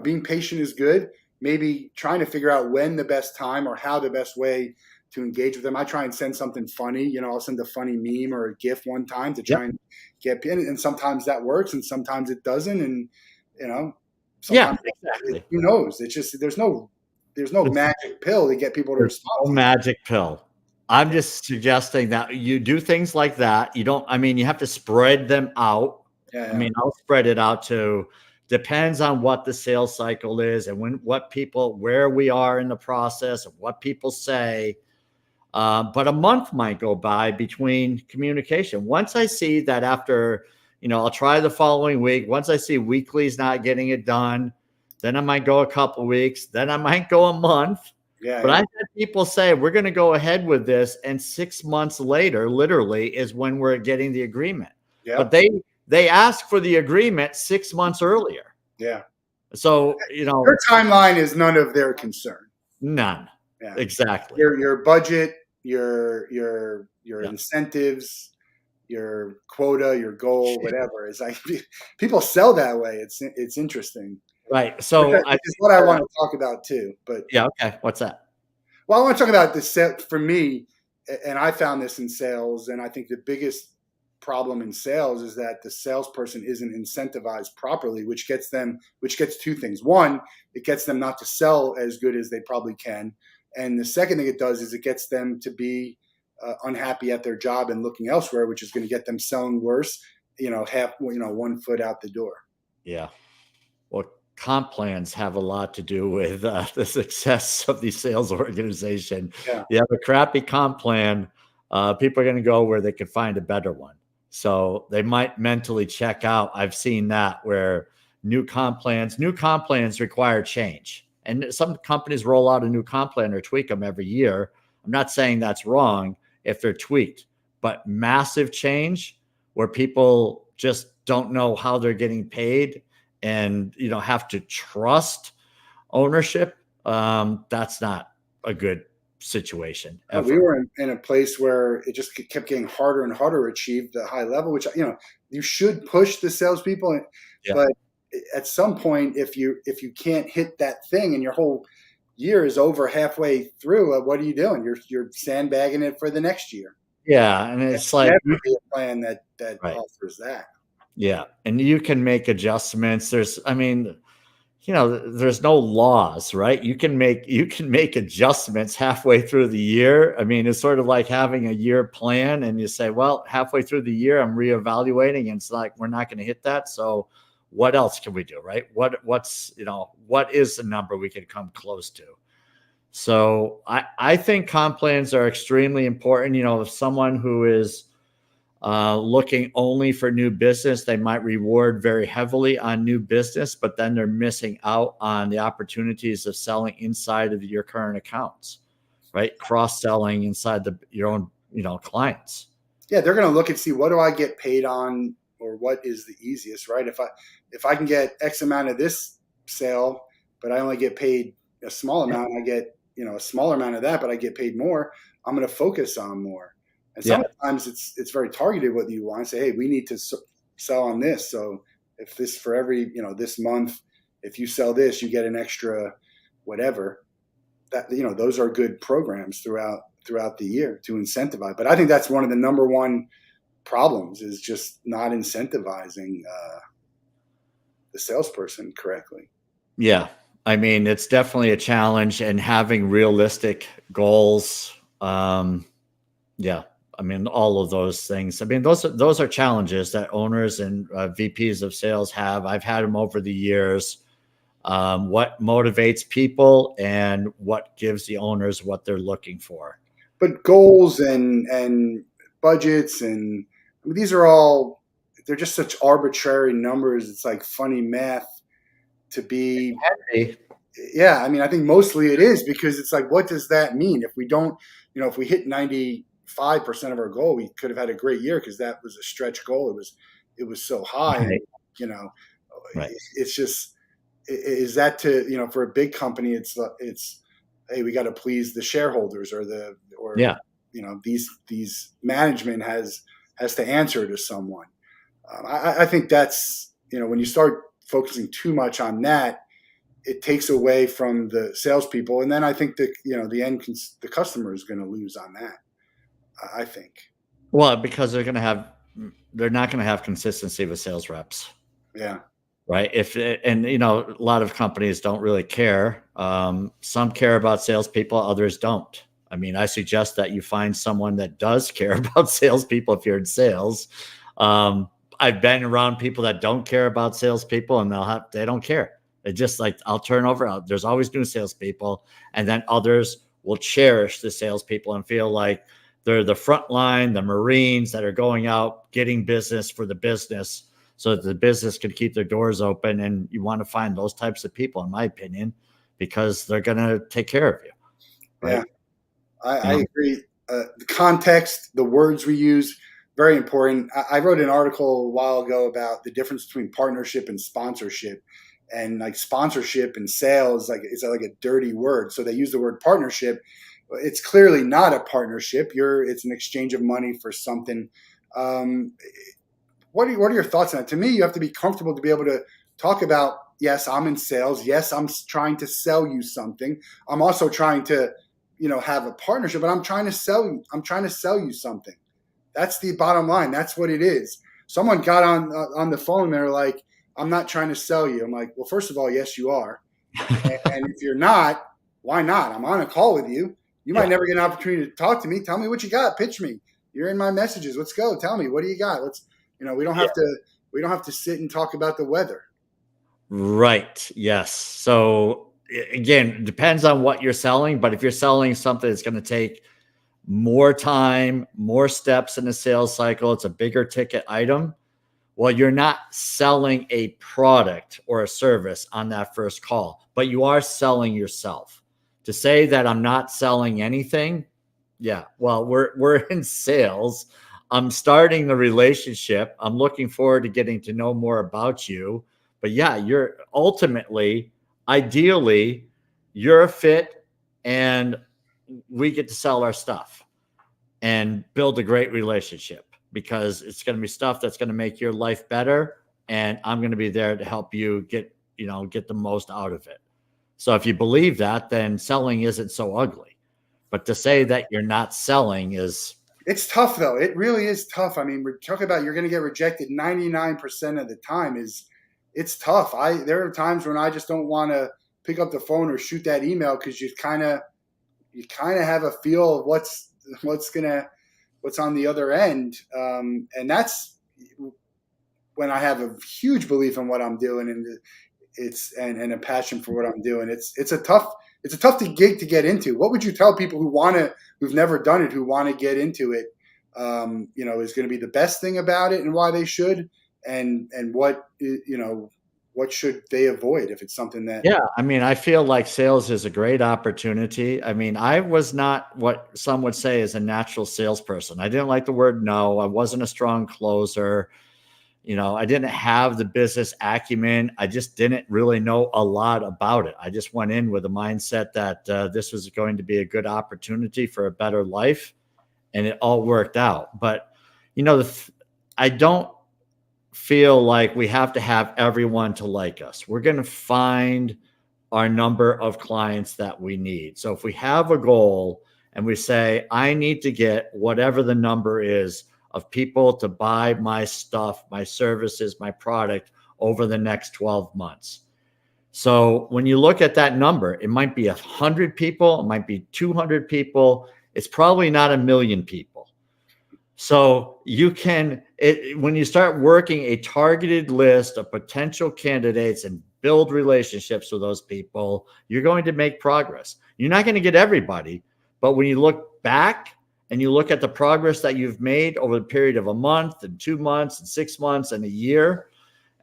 being patient is good. Maybe trying to figure out when the best time or how the best way to engage with them. I try and send something funny. I'll send a funny meme or a GIF one time to try and get in. And sometimes that works and sometimes it doesn't. And, sometimes exactly. Who knows? It's just, there's no magic pill to get people to respond. No magic pill. I'm just suggesting that you do things like that. You have to spread them out. Yeah. I mean, I'll spread it out to, depends on what the sales cycle is and where we are in the process and what people say. But a month might go by between communication. Once I see that after, I'll try the following week. Once I see weekly's not getting it done, then I might go a couple of weeks. Then I might go a month. But I've had people say, we're going to go ahead with this. And 6 months later, literally, is when we're getting the agreement. Yeah. But they asked for the agreement 6 months earlier. Yeah. So, Your timeline is none of their concern. none. Yeah. Exactly. Your budget, your Yeah. incentives, your quota, your goal, whatever. It's like people sell that way. It's interesting. Right. Which So is what I want to talk about too. But yeah. Okay. What's that? well, I want to talk about this for me, and I found this in sales, and I think the biggest problem in sales is that the salesperson isn't incentivized properly, which gets two things. One, it gets them not to sell as good as they probably can, and the second thing it does is it gets them to be unhappy at their job and looking elsewhere, which is going to get them selling worse. One foot out the door. Yeah. Well, comp plans have a lot to do with the success of the sales organization. Yeah. You have a crappy comp plan, people are going to go where they can find a better one. So they might mentally check out. I've seen that where new comp plans require change. And some companies roll out a new comp plan or tweak them every year. I'm not saying that's wrong if they're tweaked, but massive change where people just don't know how they're getting paid and have to trust ownership, that's not a good situation ever. We were in a place where it just kept getting harder and harder to achieve the high level, which you should push the salespeople, but at some point, if you can't hit that thing and your whole year is over halfway through, what are you doing? You're sandbagging it for the next year. Yeah, and it's like never be a plan that right. offers that. Yeah, and you can make adjustments. There's no laws, right? You can make adjustments halfway through the year. I mean, it's sort of like having a year plan and you say, well, halfway through the year, I'm reevaluating. And it's like, we're not going to hit that. So what else can we do? Right. What is the number we can come close to? So I think comp plans are extremely important. If someone who is looking only for new business, they might reward very heavily on new business, but then they're missing out on the opportunities of selling inside of your current accounts, right? Cross-selling inside your own, clients. Yeah, they're going to look and see, what do I get paid on, or what is the easiest, right? If I can get X amount of this sale, but I only get paid a small amount, I get a smaller amount of that, but I get paid more, I'm going to focus on more. And sometimes it's very targeted what you want to say, hey, we need to sell on this. So if this for every, this month, if you sell this, you get an extra whatever. That, those are good programs throughout the year to incentivize. But I think that's one of the number one problems is just not incentivizing the salesperson correctly. Yeah. I mean, it's definitely a challenge, and having realistic goals. Yeah. I mean, all of those things. I mean, those are challenges that owners and VPs of sales have. I've had them over the years. What motivates people and what gives the owners what they're looking for. But goals and budgets and these are all, they're just such arbitrary numbers. It's like funny math to be. Yeah, I mean, I think mostly it is, because it's like, what does that mean? If we don't, if we hit 95% of our goal, we could have had a great year because that was a stretch goal. It was so high. Right. And, Right. It's just, is that to, for a big company, it's hey, we got to please the shareholders these management has to answer to someone. I think that's, when you start focusing too much on that, it takes away from the salespeople, and then I think that the customer is going to lose on that. I think. Well, because they're not going to have consistency with sales reps. Yeah. Right. A lot of companies don't really care. Some care about salespeople, others don't. I mean, I suggest that you find someone that does care about salespeople if you're in sales. I've been around people that don't care about salespeople, and they don't care. They just like, I'll turn over. There's always new salespeople, and then others will cherish the salespeople and feel like they're the front line, the Marines that are going out getting business for the business, so that the business can keep their doors open. And you want to find those types of people, in my opinion, because they're going to take care of you. Right? Yeah, I agree. The context, the words we use, very important. I wrote an article a while ago about the difference between partnership and sponsorship. and like sponsorship and sales, like it's like a dirty word. So they use the word partnership. It's clearly not a partnership. It's an exchange of money for something. Um, what are your thoughts on that? To me, you have to be comfortable to be able to talk about, yes, I'm in sales. Yes, I'm trying to sell you something. I'm also trying to, have a partnership, but I'm trying to sell you something. That's the bottom line. That's what it is. Someone got on the phone. They're like, I'm not trying to sell you. I'm like, well, first of all, yes, you are. And if you're not, why not? I'm on a call with you. You might never get an opportunity to talk to me. Tell me what you got. Pitch me. You're in my messages. Let's go. Tell me, what do you got? We don't have to sit and talk about the weather. Right. Yes. So again, it depends on what you're selling, but if you're selling something that's going to take more time, more steps in the sales cycle, it's a bigger ticket item. Well, you're not selling a product or a service on that first call, but you are selling yourself. To say that I'm not selling anything, yeah, well, we're in sales. I'm starting the relationship. I'm looking forward to getting to know more about you. But yeah, you're ultimately, ideally, you're a fit and we get to sell our stuff and build a great relationship, because it's going to be stuff that's going to make your life better. And I'm going to be there to help you get the most out of it. So if you believe that, then selling isn't so ugly. But to say that you're not selling It's tough, though. It really is tough. I mean, we're talking about you're going to get rejected 99% of the time. It's tough. There are times when I just don't want to pick up the phone or shoot that email, because you kind of have a feel of what's on the other end, and that's when I have a huge belief in what I'm doing, and a passion for what I'm doing. It's a tough gig to get into. What would you tell people who've never done it, who want to get into it? Is going to be the best thing about it, and why they should, and what should they avoid if it's something that? Yeah, I mean, I feel like sales is a great opportunity. I mean, I was not what some would say is a natural salesperson. I didn't like the word no. I wasn't a strong closer. I didn't have the business acumen. I just didn't really know a lot about it. I just went in with a mindset that this was going to be a good opportunity for a better life, and it all worked out. But, I don't feel like we have to have everyone to like us. We're going to find our number of clients that we need. So if we have a goal and we say, I need to get whatever the number is of people to buy my stuff, my services, my product over the next 12 months. So when you look at that number, it might be 100 people, it might be 200 people. It's probably not 1 million people. So when you start working a targeted list of potential candidates and build relationships with those people, you're going to make progress. You're not going to get everybody, but when you look back and you look at the progress that you've made over the period of a month and 2 months and 6 months and a year,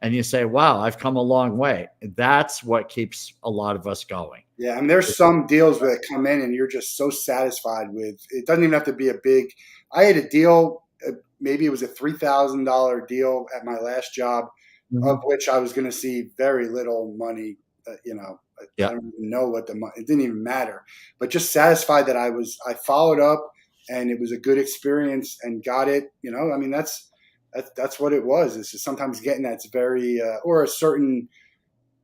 and you say, wow, I've come a long way. That's what keeps a lot of us going. Yeah, I mean, there's some deals that come in and you're just so satisfied with. It doesn't even have to be a big. I had a deal, maybe it was a $3,000 deal at my last job, of which I was going to see very little money. I don't even know what the money. It didn't even matter, but just satisfied that I followed up, and it was a good experience and got it. I mean, that's what it was. It's just sometimes getting that's very or a certain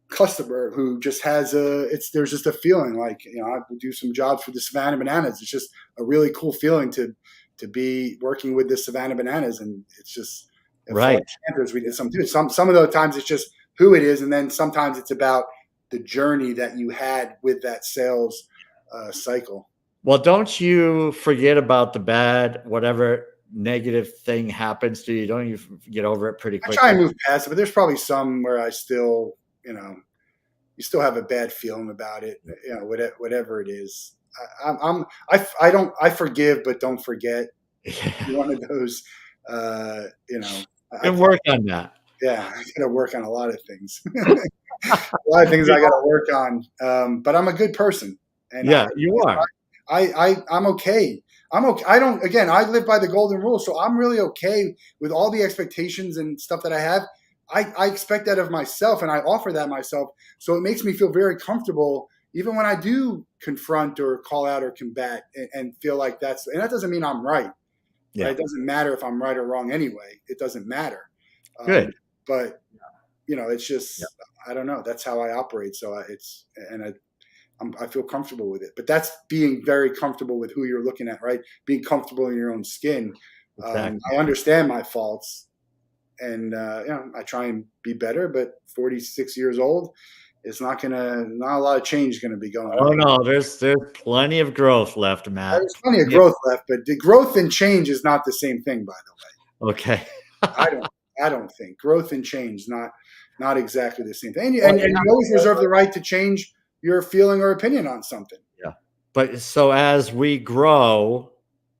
customer who just has there's just a feeling like, I would do some jobs for the Savannah Bananas. It's just a really cool feeling to be working with the Savannah Bananas, and it's just right. Panthers, we did some too. Some of those times it's just who it is, and then sometimes it's about the journey that you had with that sales cycle. Well, don't you forget about the bad, whatever negative thing happens to you. Don't you get over it pretty quickly? I try and move past it, but there's probably some where I still, you still have a bad feeling about it. Whatever it is. I forgive, but don't forget. One of those, And work on that. Yeah, I got to work on a lot of things. A lot of things I got to work on. But I'm a good person. And you are. I'm okay. I live by the golden rule. So I'm really okay with all the expectations and stuff that I have. I expect that of myself, and I offer that myself. So it makes me feel very comfortable, even when I do confront or call out or combat, and feel like and that doesn't mean I'm right. Yeah. Right? It doesn't matter if I'm right or wrong anyway. It doesn't matter. Good. But it's just, I don't know. That's how I operate. So I feel comfortable with it. But that's being very comfortable with who you're looking at, right? Being comfortable in your own skin. Exactly. I understand my faults, and I try and be better. But 46 years old, it's not a lot of change going to be going on. Oh no, there's plenty of growth left, Matt. There's plenty of growth left, but the growth and change is not the same thing, by the way. Okay. I don't think growth and change not exactly the same thing. And you always reserve the right to change your feeling or opinion on something. Yeah. But so as we grow,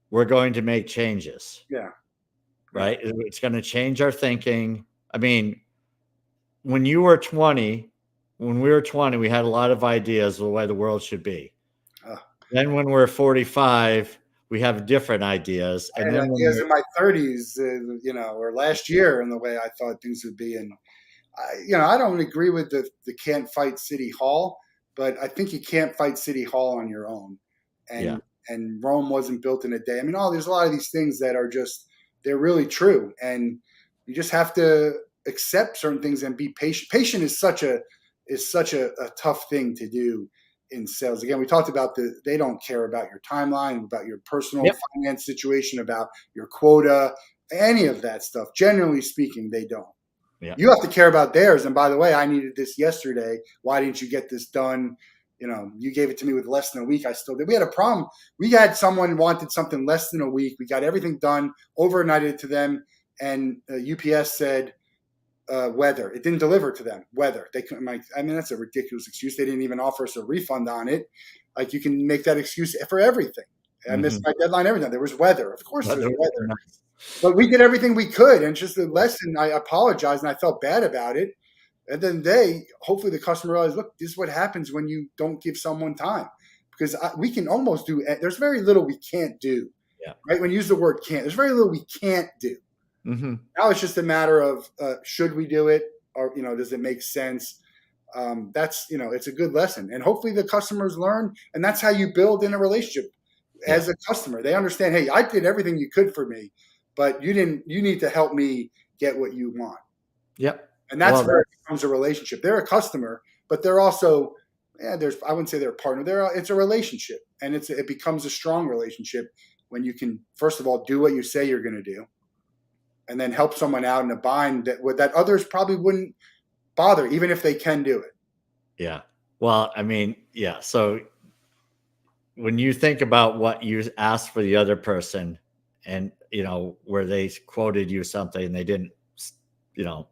we're going to make changes. Yeah. Right. It's going to change our thinking. I mean, when we were 20, we had a lot of ideas of the way the world should be. Then when we're 45, we have different ideas. And then ideas in my 30s, or last year, in the way I thought things would be. And I don't agree with the can't fight City Hall, but I think you can't fight City Hall on your own. And Rome wasn't built in a day. I mean, there's a lot of these things that are they're really true. And you just have to accept certain things and be patient. Patient is such a tough thing to do in sales. Again, we talked about they don't care about your timeline, about your personal finance situation, about your quota, any of that stuff. Generally speaking, they don't. Yeah. You have to care about theirs. And by the way, I needed this yesterday. Why didn't you get this done? You gave it to me with less than a week. I still did. We had a problem. We had someone wanted something less than a week. We got everything done, overnighted it to them, and UPS said, weather. It didn't deliver to them. Weather. They couldn't. That's a ridiculous excuse. They didn't even offer us a refund on it. Like, you can make that excuse for everything. I missed my deadline. Everything. There was weather. Of course, there's weather. Nice. But we did everything we could, and just a lesson. I apologized, and I felt bad about it. And then hopefully the customer realized, look, this is what happens when you don't give someone time, because we can almost do. There's very little we can't do. Yeah. Right. When you use the word can't, there's very little we can't do. Mm-hmm. Now it's just a matter of should we do it, or does it make sense? That's it's a good lesson, and hopefully the customers learn, and that's how you build in a relationship as a customer. They understand, hey, I did everything you could for me, but you didn't. You need to help me get what you want. Yep, and that's where it becomes a relationship. They're a customer, but they're also I wouldn't say they're a partner. It's a relationship, and it becomes a strong relationship when you can, first of all, do what you say you're going to do, and then help someone out in a bind that others probably wouldn't bother, even if they can do it. Yeah. Well, so when you think about what you asked for the other person, and, where they quoted you something and they didn't,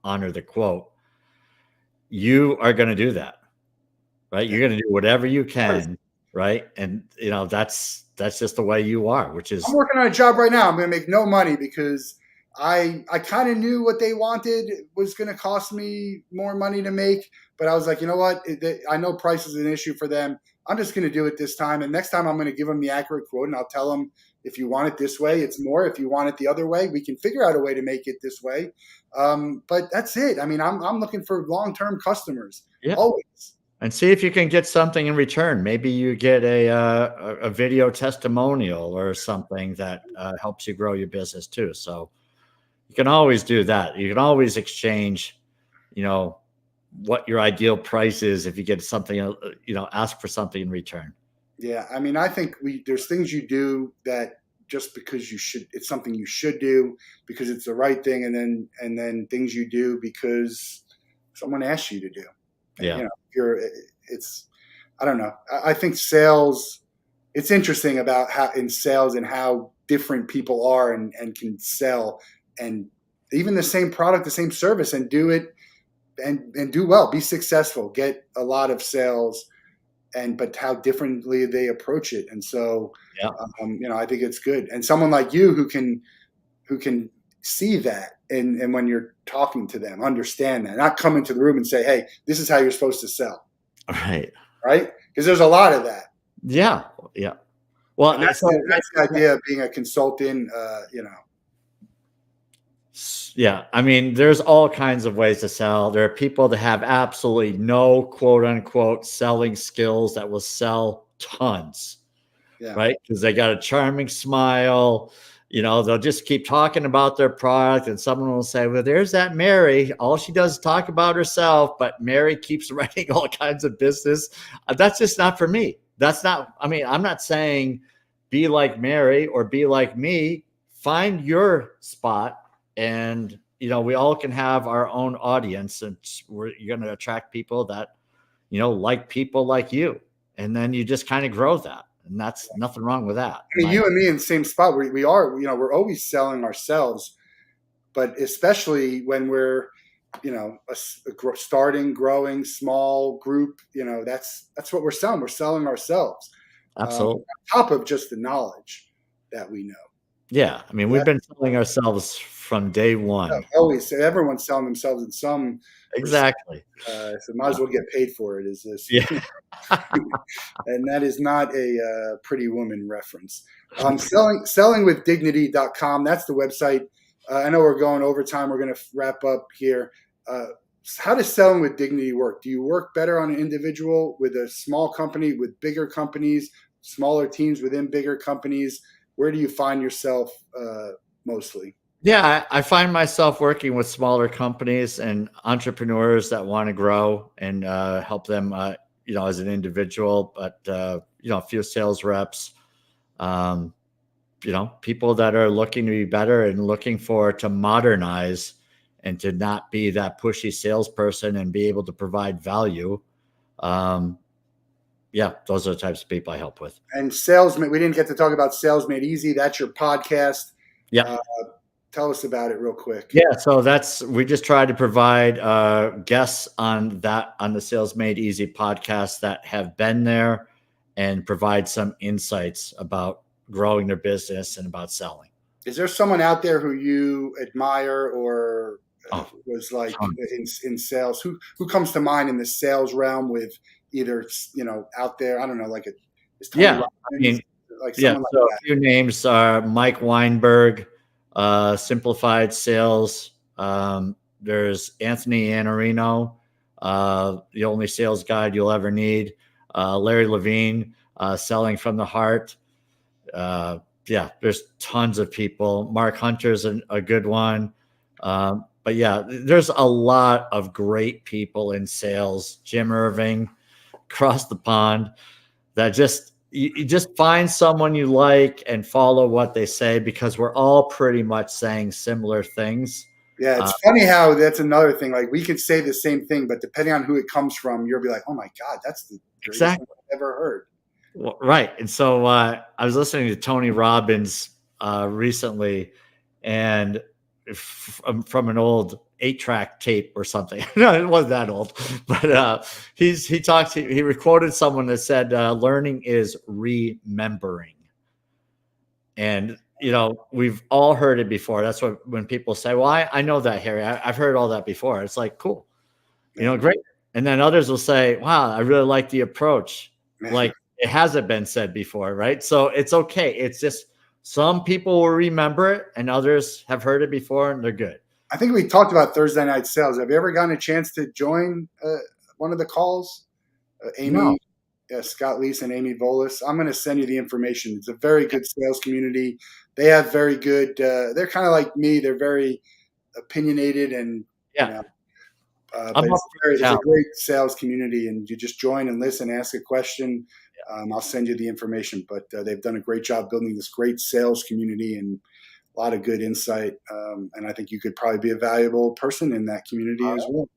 honor the quote, you are going to do that, right? You're going to do whatever you can, right? And, that's just the way you are, which is. I'm working on a job right now. I'm going to make no money because I kind of knew what they wanted was going to cost me more money to make, but I was like, you know what? I know price is an issue for them. I'm just going to do it this time. And next time I'm going to give them the accurate quote, and I'll tell them, if you want it this way, it's more. If you want it the other way, we can figure out a way to make it this way. But that's it. I'm looking for long-term customers, always. And see if you can get something in return. Maybe you get a video testimonial or something that helps you grow your business too. So you can always do that. You can always exchange, what your ideal price is if you get something, ask for something in return. Yeah. I think there's things you do that just because it's something you should do because it's the right thing. And then things you do because someone asked you to do. Yeah. I don't know. I think sales, it's interesting about how in sales and how different people are and can sell and even the same product, the same service, and do it and do well, be successful, get a lot of sales, but how differently they approach it. And so, I think it's good. And someone like you who can see that and when you're talking to them, understand that, not come into the room and say, hey, this is how you're supposed to sell. Right. Right. Because there's a lot of that. Yeah. Yeah. Well, that's the idea of being a consultant, Yeah, I mean, there's all kinds of ways to sell. There are people that have absolutely no quote unquote selling skills that will sell tons, Yeah. right? Because they got a charming smile. They'll just keep talking about their product, and someone will say, well, there's that Mary. All she does is talk about herself, but Mary keeps writing all kinds of business. That's just not for me. That's not, I mean, I'm not saying be like Mary or be like me. Find your spot, and we all can have our own audience, and you're going to attract people that like people like you, and then you just kind of grow that, and that's nothing wrong with that. I mean, you and me in the same spot. We are, we're always selling ourselves, but especially when we're, starting, growing, small group, that's what we're selling. We're selling ourselves. Absolutely. On top of just the knowledge that we know. Yeah. I mean, we've been selling ourselves from day one. Always. Everyone's selling themselves in some. Exactly. So might as well get paid for it. Is this? Yeah. And that is not a Pretty Woman reference. Sellingwithdignity.com. That's the website. I know we're going over time. We're going to wrap up here. How does Selling with Dignity work? Do you work better on an individual, with a small company, with bigger companies, smaller teams within bigger companies? Where do you find yourself mostly? Yeah, I find myself working with smaller companies and entrepreneurs that want to grow and help them, as an individual, but, a few sales reps, people that are looking to be better and looking to modernize and to not be that pushy salesperson and be able to provide value. Yeah, those are the types of people I help with. And we didn't get to talk about Sales Made Easy. That's your podcast. Yeah. Tell us about it real quick. Yeah, so we just try to provide guests on the Sales Made Easy podcast that have been there and provide some insights about growing their business and about selling. Is there someone out there who you admire or was like in sales? Who comes to mind in the sales realm with either, out there? I don't know, like is Tony Robbins, like someone like that? A few names are Mike Weinberg, Simplified Sales. There's Anthony Iannarino, the only sales guide you'll ever need. Larry Levine, Selling from the Heart. There's tons of people. Mark Hunter's a good one. But yeah, there's a lot of great people in sales. Jim Irving, across the pond, that you just find someone you like and follow what they say, because we're all pretty much saying similar things. Yeah, it's funny how that's another thing. Like, we could say the same thing, but depending on who it comes from, you'll be like, oh my God, that's the greatest thing I've ever heard. Well, right. And so I was listening to Tony Robbins recently, and from an old 8-track tape or something. No, it wasn't that old, but he quoted someone that said, learning is remembering. And, we've all heard it before. That's when people say, well, I know that, Harry, I've heard all that before. It's like, cool, great. And then others will say, wow, I really like the approach. Like, it hasn't been said before. Right. So it's okay. It's just, some people will remember it and others have heard it before and they're good. I think we talked about Thursday night sales. Have you ever gotten a chance to join one of the calls? Amy, Scott Leese and Amy Volas. I'm going to send you the information. It's a very good sales community. They have very good, they're kind of like me. They're very opinionated and, but it's a great sales community, and you just join and listen, ask a question. I'll send you the information, but they've done a great job building this great sales community and a lot of good insight. And I think you could probably be a valuable person in that community as well.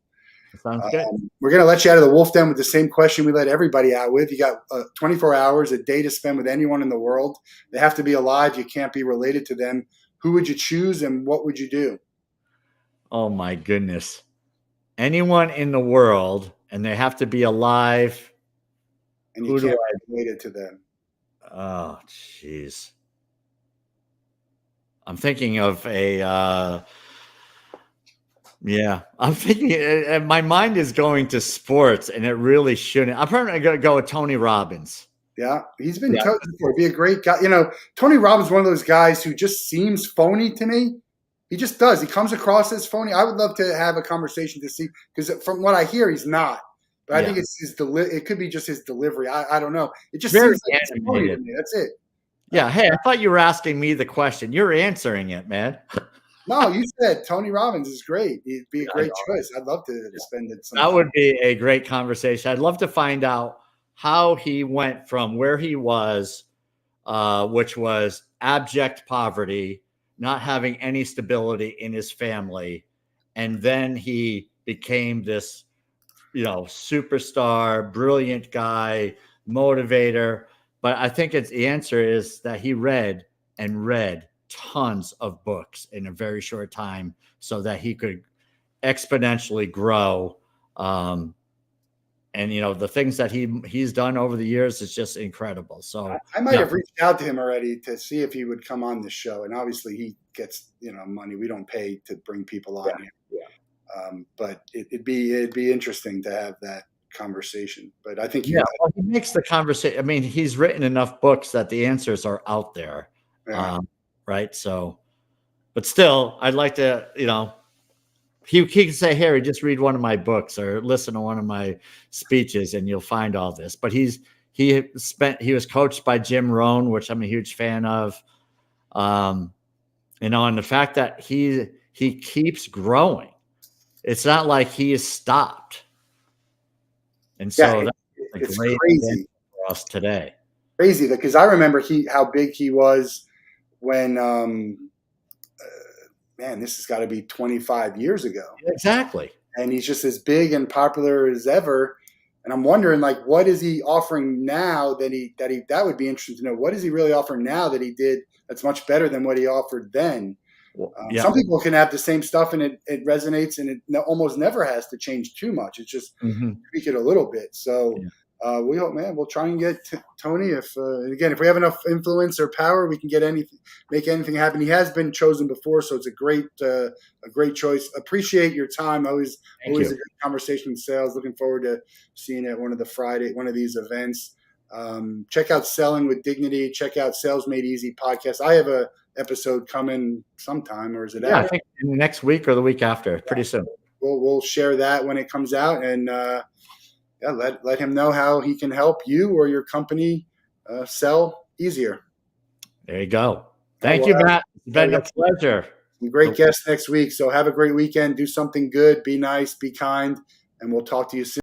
Sounds good. We're going to let you out of the Wolff Den with the same question we let everybody out with. You got 24 hours, a day to spend with anyone in the world. They have to be alive. You can't be related to them. Who would you choose and what would you do? Oh my goodness. Anyone in the world, and they have to be alive. And you can't be related to them. Oh, jeez. I'm thinking of I'm thinking, my mind is going to sports, and it really shouldn't. I'm probably going to go with Tony Robbins. Yeah, he's been coached before. Be a great guy. Tony Robbins is one of those guys who just seems phony to me, He just does. He comes across as phony. I would love to have a conversation to see, because from what I hear, he's not. But I think it's his it could be just his delivery. I don't know. It just Very seems like it's phony to me. That's it. Yeah. Hey, I thought you were asking me the question. You're answering it, man. No, you said Tony Robbins is great. He'd be a great choice. I'd love to spend it. That would be a great conversation. I'd love to find out how he went from where he was, which was abject poverty, not having any stability in his family, and then he became this, superstar, brilliant guy, motivator. But I think the answer is that he read tons of books in a very short time so that he could exponentially grow. And the things that he's done over the years is just incredible. So I might have reached out to him already to see if he would come on the show. And obviously he gets, money. We don't pay to bring people on here. Yeah. But it'd be interesting to have that conversation. But I think he makes the conversation. I mean, he's written enough books that the answers are out there. Yeah. Right. So, but still, I'd like to, he can say, Harry, just read one of my books or listen to one of my speeches and you'll find all this. But he was coached by Jim Rohn, which I'm a huge fan of. And the fact that he keeps growing. It's not like he has stopped. And so that's great crazy for us today. Crazy, because I remember how big he was when this has got to be 25 years ago. Exactly. And he's just as big and popular as ever. And I'm wondering, what is he offering now that would be interesting to know. What is he really offering now that he did that's much better than what he offered then? Some people can have the same stuff and it resonates and it almost never has to change too much. It's just tweak it a little bit. So we hope, we'll try and get Tony. If we have enough influence or power, we can make anything happen. He has been chosen before, so it's a great choice. Appreciate your time. Always a good conversation in sales. Looking forward to seeing you at one of these events. Check out Selling with Dignity. Check out Sales Made Easy podcast. I have a episode coming sometime, or is it out? I think next week or the week after, pretty soon. We'll share that when it comes out, and let him know how he can help you or your company sell easier. There you go. Thank you, Matt. It's been a pleasure. Some great guests next week. So have a great weekend. Do something good. Be nice. Be kind. And we'll talk to you soon.